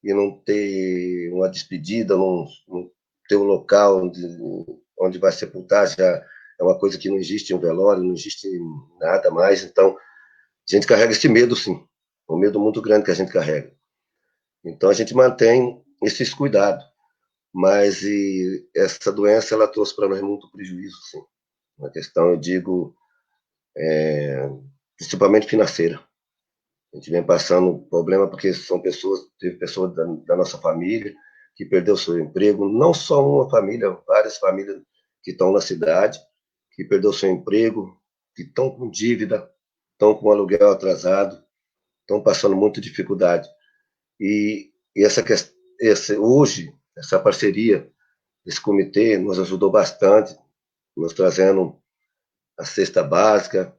e não ter uma despedida, não ter um local onde vai sepultar, já é uma coisa que não existe um velório, não existe nada mais. Então, a gente carrega esse medo, sim. Um medo muito grande que a gente carrega. Então, a gente mantém esses cuidados. Mas essa doença, ela trouxe para nós muito prejuízo, sim. Uma questão, eu digo, principalmente financeira. A gente vem passando problema porque teve pessoas da nossa família que perdeu seu emprego, não só uma família, várias famílias que estão na cidade, que perdeu seu emprego, que estão com dívida, estão com aluguel atrasado, estão passando muita dificuldade. E hoje, essa parceria, esse comitê nos ajudou bastante, nos trazendo a cesta básica,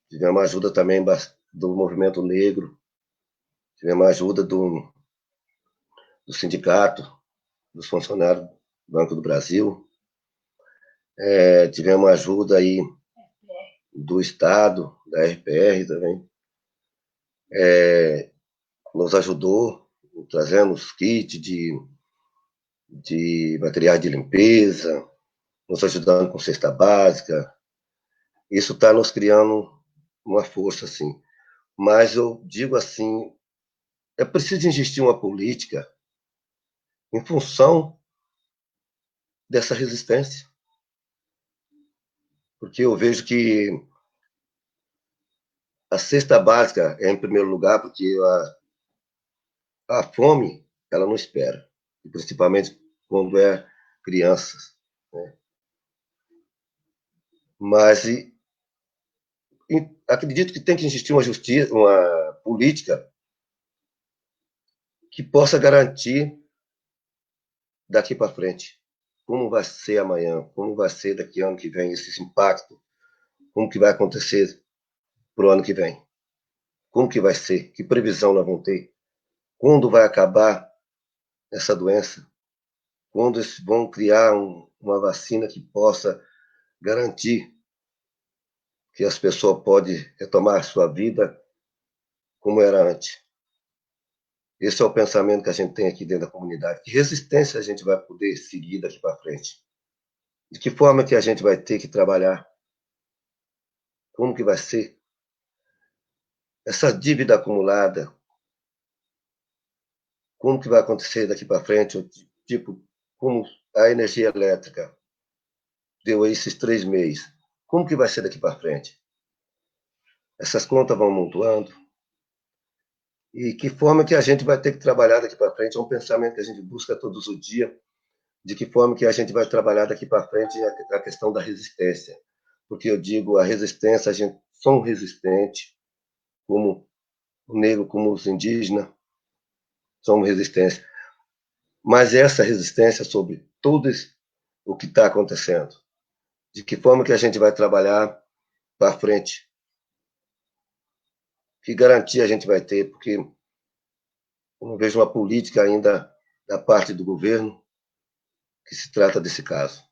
tivemos ajuda também do movimento negro, tivemos ajuda do sindicato, dos funcionários do Banco do Brasil, tivemos ajuda aí do Estado, da RPR também, nos ajudou, trazendo os kits de materiais de limpeza, nos ajudando com cesta básica. Isso está nos criando uma força, assim. Mas eu digo assim, é preciso existir uma política em função dessa resistência. Porque eu vejo que a cesta básica é em primeiro lugar, porque a fome, ela não espera, e principalmente quando é crianças, né? Mas acredito que tem que existir uma justiça, uma política que possa garantir daqui para frente como vai ser amanhã, como vai ser daqui a ano que vem esse impacto, como que vai acontecer para o ano que vem, como que vai ser, que previsão nós vamos ter, quando vai acabar essa doença, quando eles vão criar uma vacina que possa garantir que as pessoas podem retomar a sua vida como era antes. Esse é o pensamento que a gente tem aqui dentro da comunidade. Que resistência a gente vai poder seguir daqui para frente? De que forma que a gente vai ter que trabalhar? Como que vai ser? Essa dívida acumulada, como que vai acontecer daqui para frente? Tipo, como a energia elétrica deu esses 3 meses. Como que vai ser daqui para frente? Essas contas vão amontoando. E que forma que a gente vai ter que trabalhar daqui para frente? É um pensamento que a gente busca todos os dias. De que forma que a gente vai trabalhar daqui para frente a questão da resistência. Porque eu digo, a resistência, a gente somos resistentes, como o negro, como os indígenas, somos resistentes. Mas essa resistência sobre tudo o que está acontecendo, de que forma que a gente vai trabalhar para frente, que garantia a gente vai ter, porque eu não vejo uma política ainda da parte do governo que se trata desse caso.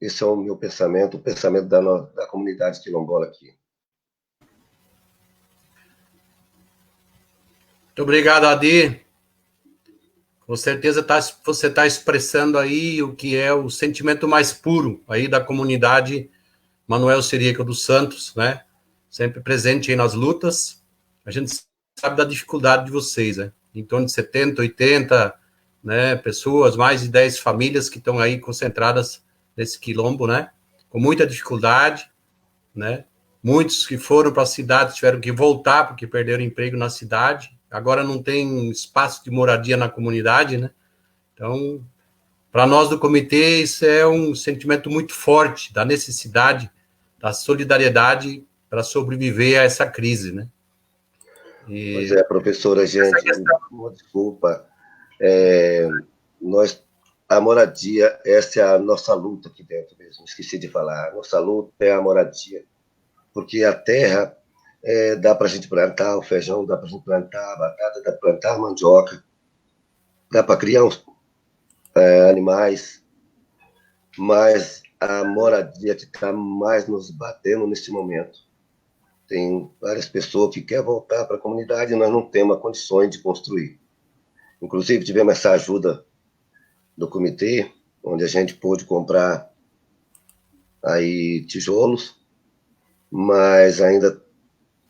Esse é o meu pensamento, o pensamento da comunidade quilombola aqui. Muito obrigado, Adir. Com certeza você está expressando aí o que é o sentimento mais puro aí da comunidade Manoel Siríaco dos Santos, né? Sempre presente aí nas lutas. A gente sabe da dificuldade de vocês, né? Em torno de 70, 80, né, pessoas, mais de 10 famílias que estão aí concentradas nesse quilombo, né? Com muita dificuldade, né? Muitos que foram para a cidade tiveram que voltar porque perderam emprego na cidade. Agora não tem espaço de moradia na comunidade, né? Então, para nós do comitê, isso é um sentimento muito forte da necessidade, da solidariedade para sobreviver a essa crise, né? Pois é, professora, gente, desculpa. A moradia, essa é a nossa luta aqui dentro mesmo, esqueci de falar. A nossa luta é a moradia, porque a terra dá para a gente plantar o feijão, dá para a gente plantar a batata, dá para plantar a mandioca, dá para criar animais, mas a moradia que está mais nos batendo nesse momento. Tem várias pessoas que querem voltar para a comunidade e nós não temos condições de construir. Inclusive, tivemos essa ajuda do comitê, onde a gente pôde comprar aí tijolos, mas ainda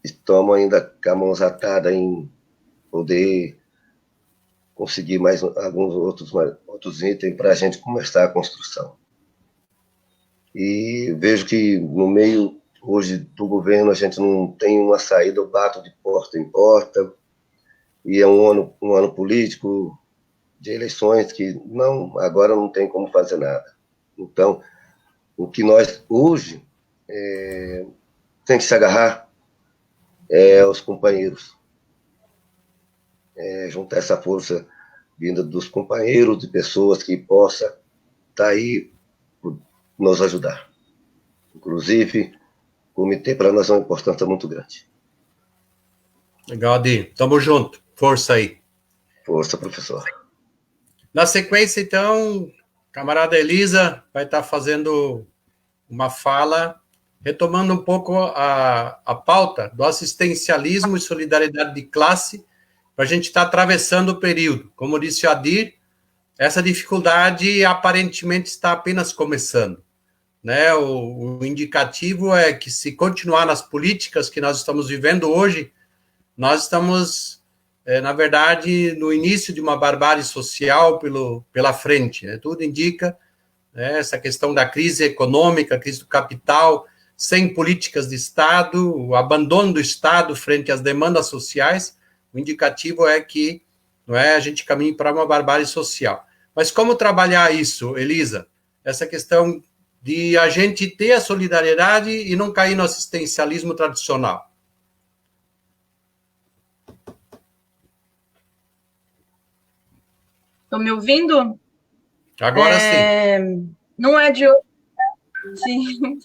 estamos com a mãos atadas em poder conseguir mais alguns outros itens para a gente começar a construção. E vejo que no meio hoje do governo a gente não tem uma saída, eu bato de porta em porta, e é um ano político de eleições que agora não tem como fazer nada. Então, o que nós hoje tem que se agarrar aos companheiros, juntar essa força vinda dos companheiros, de pessoas que possa estar aí nos ajudar. Inclusive, o comitê para nós é uma importância muito grande. Legal, Adir. Tamo junto. Força aí. Força, professor. Na sequência, então, camarada Elisa vai estar fazendo uma fala, retomando um pouco a pauta do assistencialismo e solidariedade de classe, para a gente estar atravessando o período. Como disse o Adir, essa dificuldade aparentemente está apenas começando, né? O indicativo é que, se continuar nas políticas que nós estamos vivendo hoje, nós estamos na verdade, no início de uma barbárie social pela frente. Tudo indica essa questão da crise econômica, crise do capital, sem políticas de Estado, o abandono do Estado frente às demandas sociais. O indicativo é que a gente caminha para uma barbárie social. Mas como trabalhar isso, Elisa? Essa questão de a gente ter a solidariedade e não cair no assistencialismo tradicional. Estão me ouvindo? Agora sim. Não é de hoje. Sim,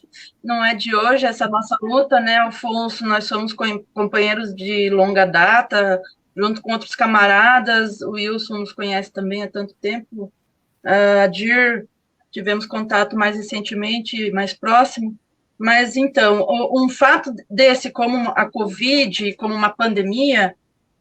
não é de hoje essa nossa luta, né, Alfonso? Nós somos companheiros de longa data, junto com outros camaradas. O Wilson nos conhece também há tanto tempo. A Dir, tivemos contato mais recentemente, mais próximo. Mas, então, um fato desse, como a Covid, como uma pandemia,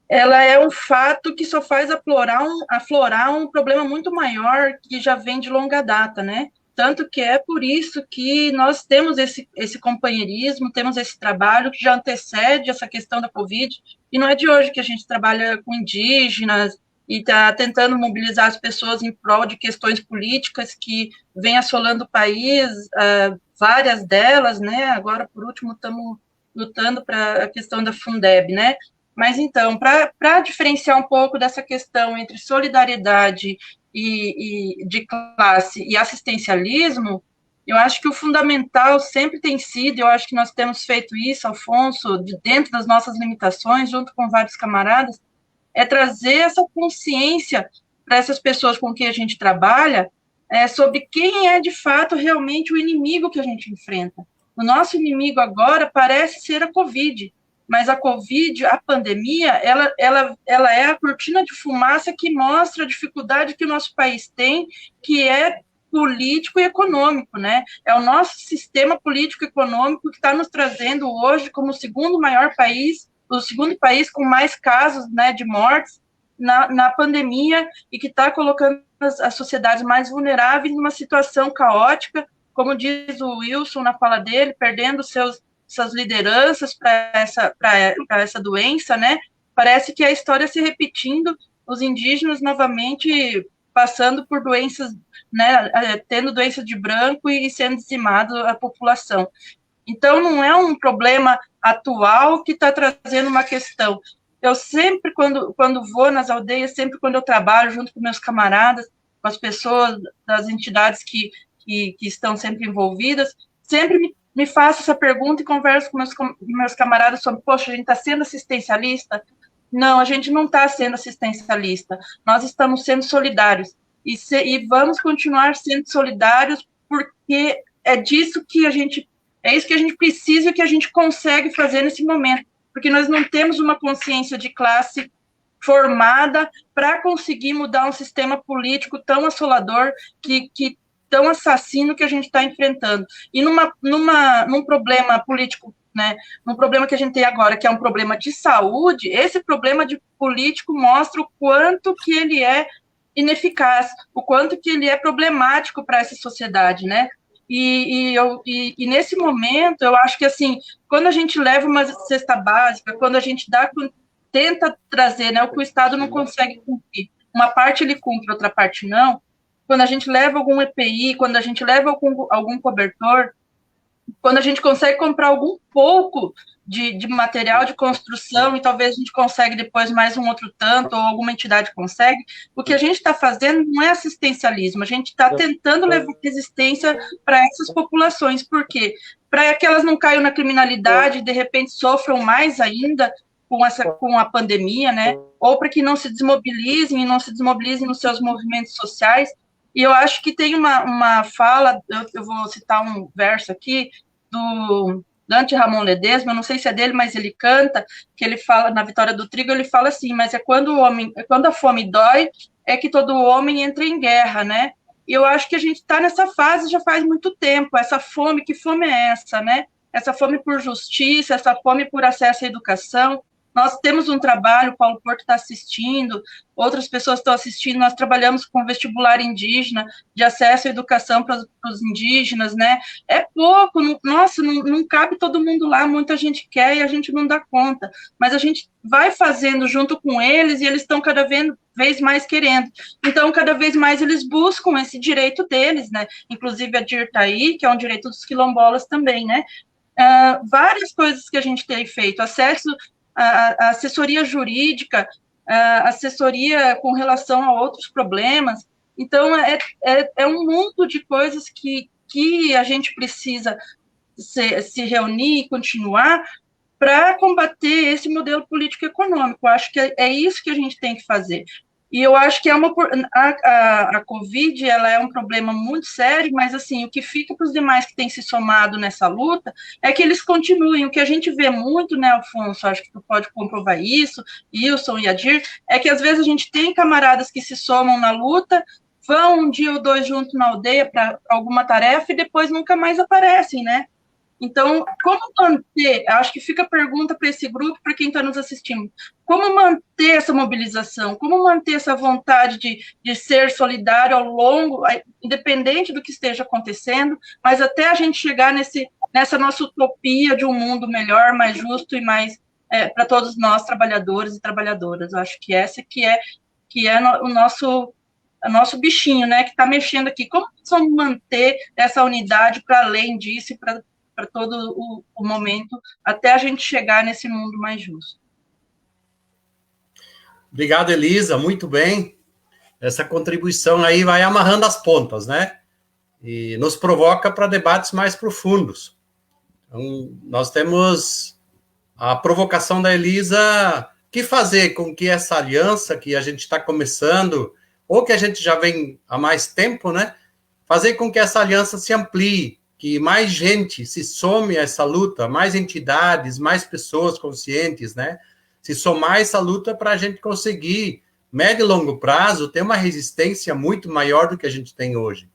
ela é um fato que só faz aflorar um problema muito maior que já vem de longa data, né? Tanto que é por isso que nós temos esse companheirismo, temos esse trabalho que já antecede essa questão da Covid, e não é de hoje que a gente trabalha com indígenas e está tentando mobilizar as pessoas em prol de questões políticas que vêm assolando o país, várias delas, né? Agora, por último, estamos lutando para a questão da Fundeb, né? Mas, então, para diferenciar um pouco dessa questão entre solidariedade e de classe e assistencialismo, eu acho que o fundamental sempre tem sido, eu acho que nós temos feito isso, Alfonso, dentro das nossas limitações, junto com vários camaradas, é trazer essa consciência para essas pessoas com quem a gente trabalha, sobre quem é, de fato, realmente o inimigo que a gente enfrenta. O nosso inimigo agora parece ser a Covid, mas a Covid, a pandemia, ela é a cortina de fumaça que mostra a dificuldade que o nosso país tem, que é político e econômico, né? É o nosso sistema político e econômico que está nos trazendo hoje como o segundo maior país, o segundo país com mais casos, né, de mortes na pandemia, e que está colocando as sociedades mais vulneráveis numa situação caótica, como diz o Wilson na fala dele, perdendo suas lideranças para essa doença, né? Parece que a história se repetindo, os indígenas novamente passando por doenças, né? Tendo doença de branco e sendo dizimado a população. Então, não é um problema atual que está trazendo uma questão. Eu sempre, quando vou nas aldeias, sempre quando eu trabalho junto com meus camaradas, com as pessoas das entidades que estão sempre envolvidas, sempre me faço essa pergunta e converso com meus camaradas sobre, poxa, a gente está sendo assistencialista? Não, a gente não está sendo assistencialista, nós estamos sendo solidários, e vamos continuar sendo solidários, porque é isso que a gente precisa e que a gente consegue fazer nesse momento, porque nós não temos uma consciência de classe formada para conseguir mudar um sistema político tão assolador, tão assassino que a gente está enfrentando. E num problema político, né, num problema que a gente tem agora, que é um problema de saúde, esse problema de político mostra o quanto que ele é ineficaz, o quanto que ele é problemático para essa sociedade, né? E nesse momento, eu acho que, assim, quando a gente leva uma cesta básica, quando a gente tenta trazer, né, o que o Estado não consegue cumprir, uma parte ele cumpre, outra parte não, quando a gente leva algum EPI, quando a gente leva algum cobertor, quando a gente consegue comprar algum pouco de material de construção, e talvez a gente consegue depois mais um outro tanto, ou alguma entidade consegue, o que a gente está fazendo não é assistencialismo, a gente está tentando levar resistência para essas populações. Por quê? Para que elas não caiam na criminalidade e, de repente, sofram mais ainda com a pandemia, né? Ou para que não se desmobilizem nos seus movimentos sociais. E eu acho que tem uma fala, eu vou citar um verso aqui, do Dante Ramon Ledesma, eu não sei se é dele, mas ele canta, que ele fala, na Vitória do Trigo, ele fala assim, mas quando a fome dói, é que todo homem entra em guerra, né? E eu acho que a gente está nessa fase já faz muito tempo, essa fome, que fome é essa, né? Essa fome por justiça, essa fome por acesso à educação, Nós temos um trabalho, o Paulo Porto está assistindo, outras pessoas estão assistindo, nós trabalhamos com vestibular indígena, de acesso à educação para os indígenas, né? É pouco, nossa, não cabe todo mundo lá, muita gente quer e a gente não dá conta, mas a gente vai fazendo junto com eles e eles estão cada vez mais querendo. Então, cada vez mais eles buscam esse direito deles, né? Inclusive a DIR tá aí, que é um direito dos quilombolas também, né? Várias coisas que a gente tem feito, acesso à assessoria jurídica, assessoria com relação a outros problemas. Então, é um mundo de coisas que a gente precisa se reunir e continuar para combater esse modelo político-econômico. Eu acho que é isso que a gente tem que fazer. E eu acho que a Covid, ela é um problema muito sério, mas, assim, o que fica para os demais que têm se somado nessa luta é que eles continuem. O que a gente vê muito, né, Alfonso, acho que tu pode comprovar isso, Wilson e Adir, é que, às vezes, a gente tem camaradas que se somam na luta, vão um dia ou dois juntos na aldeia para alguma tarefa e depois nunca mais aparecem, né? Então, como manter, acho que fica a pergunta para esse grupo, para quem está nos assistindo, como manter essa mobilização, como manter essa vontade de ser solidário ao longo, independente do que esteja acontecendo, mas até a gente chegar nessa nossa utopia de um mundo melhor, mais justo e mais para todos nós, trabalhadores e trabalhadoras. Eu acho que essa que é o nosso bichinho, né, que está mexendo aqui. Como nós vamos manter essa unidade para além disso e para todo o momento, até a gente chegar nesse mundo mais justo. Obrigado, Elisa, muito bem. Essa contribuição aí vai amarrando as pontas, né? E nos provoca para debates mais profundos. Então, nós temos a provocação da Elisa, que fazer com que essa aliança que a gente está começando, ou que a gente já vem há mais tempo, né? Fazer com que essa aliança se amplie, que mais gente se some a essa luta, mais entidades, mais pessoas conscientes, né? Se somar a essa luta para a gente conseguir, médio e longo prazo, ter uma resistência muito maior do que a gente tem hoje.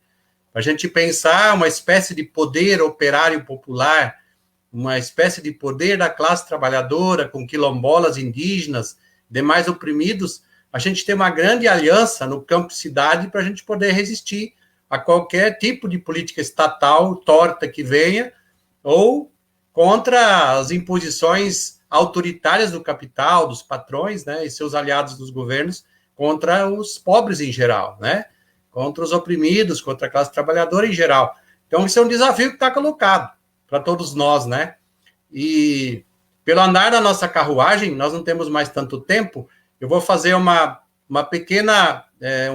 Para a gente pensar uma espécie de poder operário popular, uma espécie de poder da classe trabalhadora com quilombolas, indígenas, demais oprimidos, a gente tem uma grande aliança no campo-cidade para a gente poder resistir a qualquer tipo de política estatal torta que venha, ou contra as imposições autoritárias do capital, dos patrões, né, e seus aliados dos governos, contra os pobres em geral, né, contra os oprimidos, contra a classe trabalhadora em geral. Então, esse é um desafio que está colocado para todos nós, né, e pelo andar da nossa carruagem, nós não temos mais tanto tempo, eu vou fazer um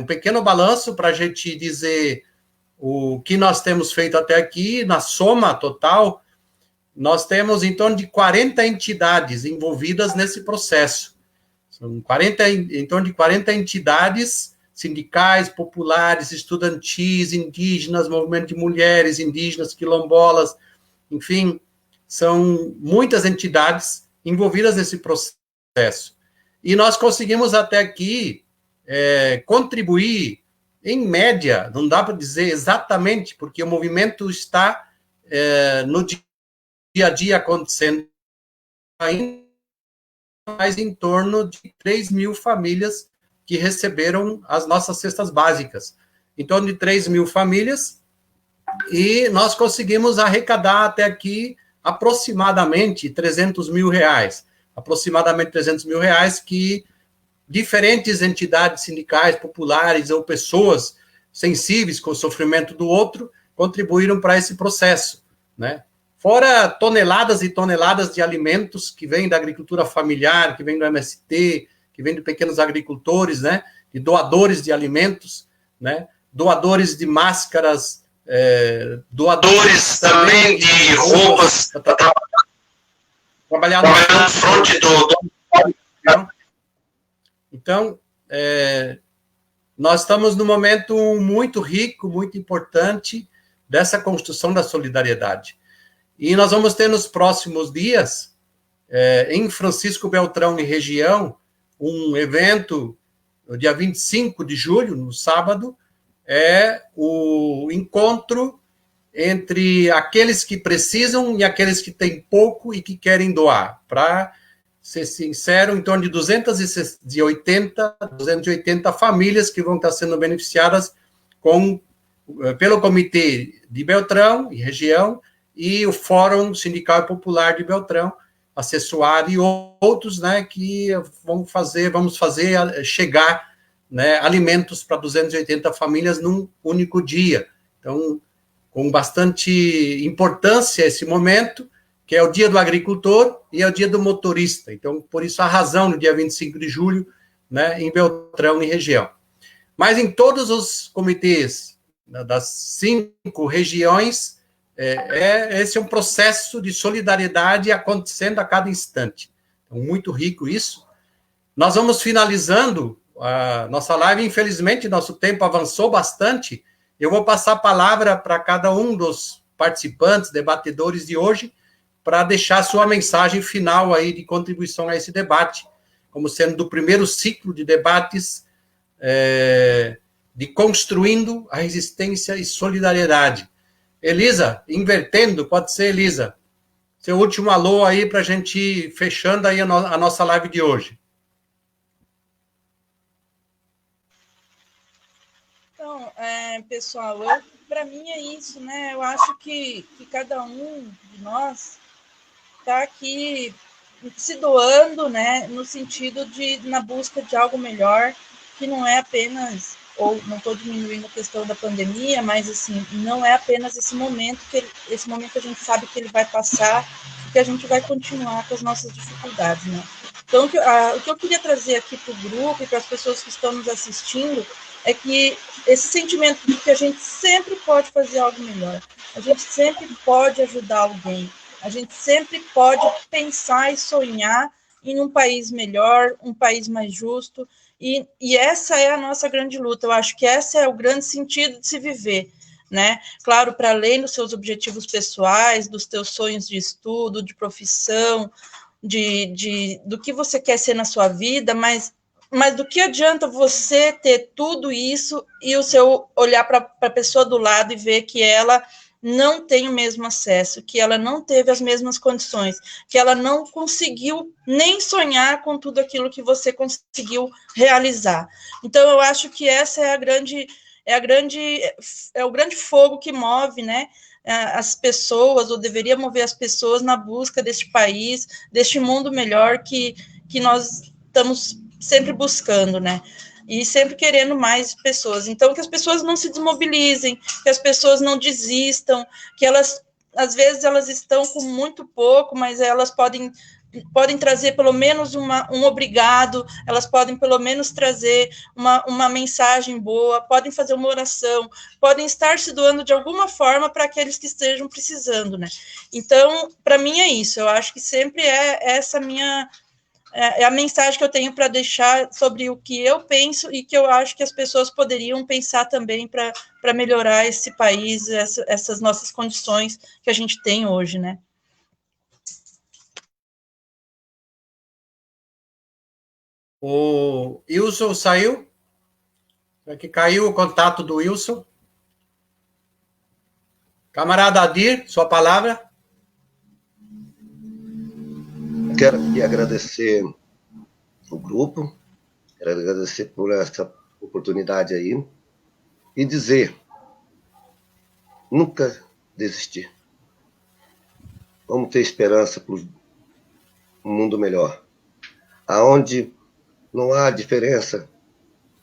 pequeno balanço para a gente dizer o que nós temos feito até aqui. Na soma total, nós temos em torno de 40 entidades envolvidas nesse processo. São em torno de 40 entidades sindicais, populares, estudantis, indígenas, movimento de mulheres, indígenas, quilombolas, enfim, são muitas entidades envolvidas nesse processo. E nós conseguimos até aqui contribuir, em média, não dá para dizer exatamente, porque o movimento está no dia a dia acontecendo, ainda mais em torno de 3 mil famílias que receberam as nossas cestas básicas. Em torno de 3 mil famílias, e nós conseguimos arrecadar até aqui aproximadamente 300 mil reais. Aproximadamente 300 mil reais que diferentes entidades sindicais, populares ou pessoas sensíveis com o sofrimento do outro contribuíram para esse processo, né? Fora toneladas e toneladas de alimentos que vêm da agricultura familiar, que vêm do MST, que vêm de pequenos agricultores, né? De doadores de alimentos, né? Doadores de máscaras, doadores também de roupas para trabalhar no fronte do... Então, nós estamos num momento muito rico, muito importante dessa construção da solidariedade. E nós vamos ter nos próximos dias, em Francisco Beltrão e região, um evento, no dia 25 de julho, no sábado, o encontro entre aqueles que precisam e aqueles que têm pouco e que querem doar, para ser sincero, em torno de 280 famílias que vão estar sendo beneficiadas pelo Comitê de Beltrão e região e o Fórum Sindical e Popular de Beltrão, Acessuário e outros, né, que vamos fazer chegar, né, alimentos para 280 famílias num único dia. Então, com bastante importância esse momento, que é o Dia do Agricultor e é o Dia do Motorista. Então, por isso a razão no dia 25 de julho, né, em Beltrão e região. Mas em todos os comitês, né, das 5 regiões, esse é um processo de solidariedade acontecendo a cada instante. Então, muito rico isso. Nós vamos finalizando a nossa live. Infelizmente, nosso tempo avançou bastante. Eu vou passar a palavra para cada um dos participantes, debatedores de hoje, para deixar sua mensagem final aí de contribuição a esse debate, como sendo do primeiro ciclo de debates de Construindo a Resistência e Solidariedade. Elisa, invertendo, pode ser, Elisa, seu último alô aí para a gente ir fechando aí a nossa live de hoje. Então, pessoal, para mim é isso, né? Eu acho que cada um de nós está aqui se doando, né, no sentido na busca de algo melhor, que não é apenas, ou não estou diminuindo a questão da pandemia, mas assim, não é apenas esse momento a gente sabe que ele vai passar, que a gente vai continuar com as nossas dificuldades, né? Então, o que eu queria trazer aqui para o grupo e para as pessoas que estão nos assistindo é que esse sentimento de que a gente sempre pode fazer algo melhor, a gente sempre pode ajudar alguém, a gente sempre pode pensar e sonhar em um país melhor, um país mais justo, e essa é a nossa grande luta. Eu acho que esse é o grande sentido de se viver, né? Claro, para além dos seus objetivos pessoais, dos teus sonhos de estudo, de profissão, do que você quer ser na sua vida, mas do que adianta você ter tudo isso e o seu olhar para a pessoa do lado e ver que ela não tem o mesmo acesso, que ela não teve as mesmas condições, que ela não conseguiu nem sonhar com tudo aquilo que você conseguiu realizar. Então, eu acho que essa é o grande fogo que move, né, as pessoas, ou deveria mover as pessoas na busca deste país, deste mundo melhor que nós estamos sempre buscando, né? E sempre querendo mais pessoas. Então, que as pessoas não se desmobilizem, que as pessoas não desistam, que elas, às vezes, elas estão com muito pouco, mas elas podem trazer pelo menos um obrigado, elas podem pelo menos trazer uma mensagem boa, podem fazer uma oração, podem estar se doando de alguma forma para aqueles que estejam precisando, né? Então, para mim é isso, eu acho que sempre é essa minha... É a mensagem que eu tenho para deixar sobre o que eu penso e que eu acho que as pessoas poderiam pensar também para melhorar esse país, essas nossas condições que a gente tem hoje, né? O Wilson saiu? É que caiu o contato do Wilson. Camarada Adir, sua palavra. Quero aqui agradecer o grupo, quero agradecer por essa oportunidade aí e dizer, nunca desistir. Vamos ter esperança para um mundo melhor, aonde não há diferença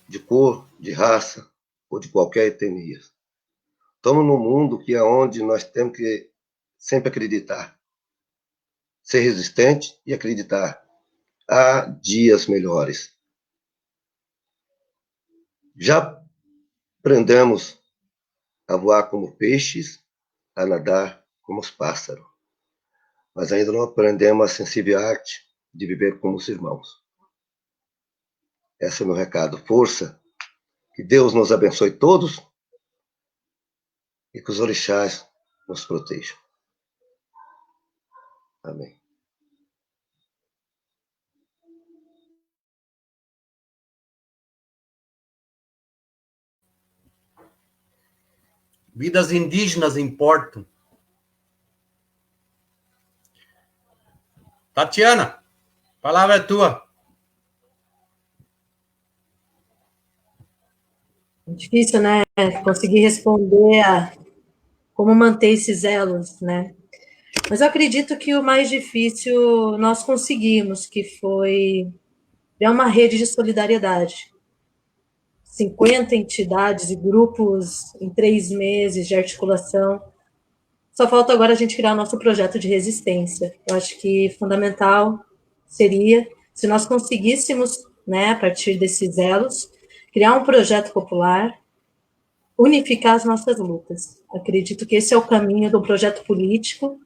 de cor, de raça ou de qualquer etnia. Estamos num mundo que é onde nós temos que sempre acreditar, ser resistente e acreditar. Há dias melhores. Já aprendemos a voar como peixes, a nadar como os pássaros, mas ainda não aprendemos a sensível arte de viver como os irmãos. Esse é o meu recado. Força, que Deus nos abençoe todos e que os orixás nos protejam. Amém. Vidas indígenas importam. Tatiana. A palavra é tua. Difícil, né? Conseguir responder a como manter esses elos, né? Mas eu acredito que o mais difícil nós conseguimos, que foi criar uma rede de solidariedade. 50 entidades e grupos em 3 meses de articulação. Só falta agora a gente criar o nosso projeto de resistência. Eu acho que fundamental seria, se nós conseguíssemos, né, a partir desses elos, criar um projeto popular, unificar as nossas lutas. Acredito que esse é o caminho do projeto político,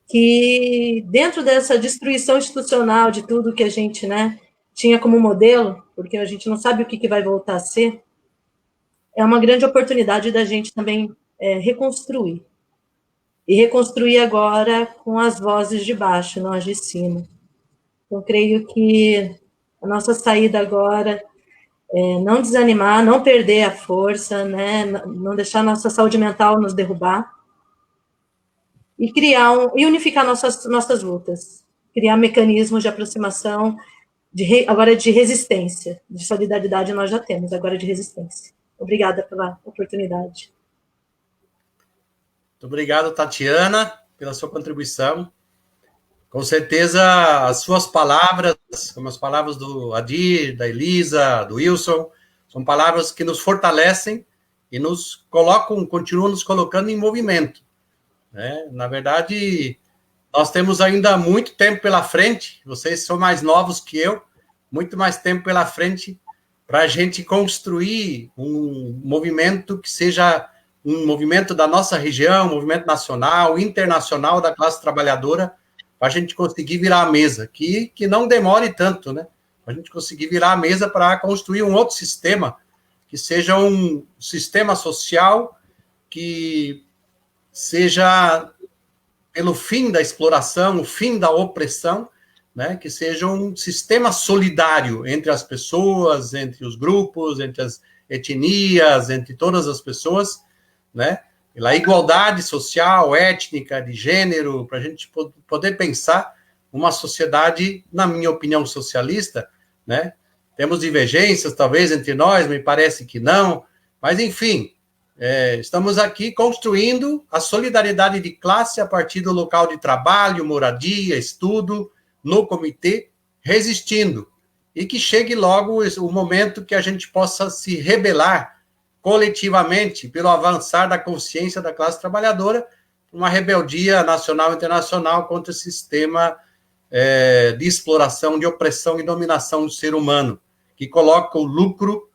que dentro dessa destruição institucional de tudo que a gente, né, tinha como modelo, porque a gente não sabe o que vai voltar a ser, é uma grande oportunidade da gente também reconstruir. E reconstruir agora com as vozes de baixo, não as de cima. Então, creio que a nossa saída agora é não desanimar, não perder a força, né, não deixar a nossa saúde mental nos derrubar, e e unificar nossas lutas, criar mecanismos de aproximação, agora de resistência, de solidariedade nós já temos, agora de resistência. Obrigada pela oportunidade. Muito obrigado, Tatiana, pela sua contribuição. Com certeza, as suas palavras, como as palavras do Adir, da Elisa, do Wilson, são palavras que nos fortalecem e nos colocam, continuam nos colocando em movimento. Né? Na verdade, nós temos ainda muito tempo pela frente, vocês são mais novos que eu, muito mais tempo pela frente para a gente construir um movimento que seja um movimento da nossa região, um movimento nacional, internacional da classe trabalhadora, para a gente conseguir virar a mesa, que não demore tanto, né? Para a gente conseguir virar a mesa para construir um outro sistema, que seja um sistema social que seja pelo fim da exploração, o fim da opressão, né? Que seja um sistema solidário entre as pessoas, entre os grupos, entre as etnias, entre todas as pessoas, né? Pela igualdade social, étnica, de gênero, para a gente poder pensar uma sociedade, na minha opinião, socialista, né? Temos divergências, talvez, entre nós, me parece que não, mas, enfim, estamos aqui construindo a solidariedade de classe a partir do local de trabalho, moradia, estudo, no comitê, resistindo, e que chegue logo o momento que a gente possa se rebelar coletivamente, pelo avançar da consciência da classe trabalhadora, uma rebeldia nacional e internacional contra esse sistema de exploração, de opressão e dominação do ser humano, que coloca o lucro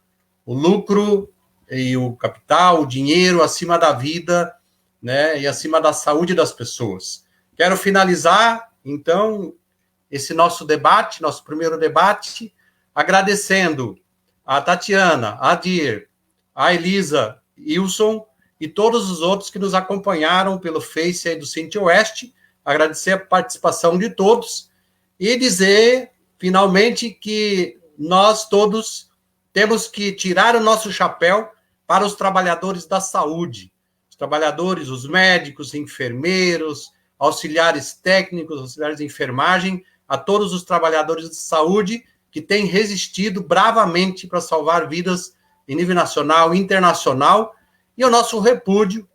e o capital, o dinheiro, acima da vida, né, e acima da saúde das pessoas. Quero finalizar, então, esse nosso debate, nosso primeiro debate, agradecendo a Tatiana, a Adir, a Elisa, Wilson e todos os outros que nos acompanharam pelo Face aí do Centro-Oeste, agradecer a participação de todos e dizer, finalmente, que nós todos temos que tirar o nosso chapéu para os trabalhadores da saúde, os trabalhadores, os médicos, enfermeiros, auxiliares técnicos, auxiliares de enfermagem, a todos os trabalhadores de saúde que têm resistido bravamente para salvar vidas em nível nacional, internacional, e o nosso repúdio,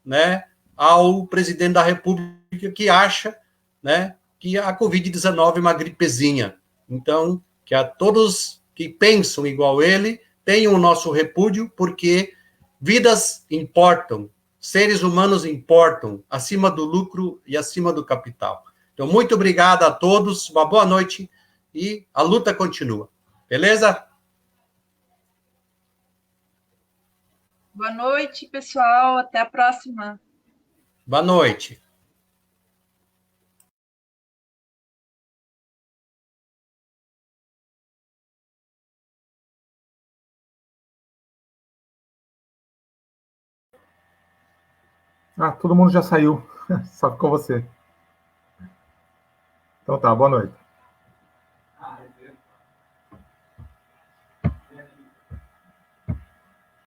né, ao presidente da República que acha, né, que a Covid-19 é uma gripezinha. Então, que a todos que pensam igual ele tenham o nosso repúdio, porque vidas importam, seres humanos importam, acima do lucro e acima do capital. Então, muito obrigado a todos, uma boa noite e a luta continua. Beleza? Boa noite, pessoal. Até a próxima. Boa noite. Todo mundo já saiu. Só ficou você. Então tá, boa noite.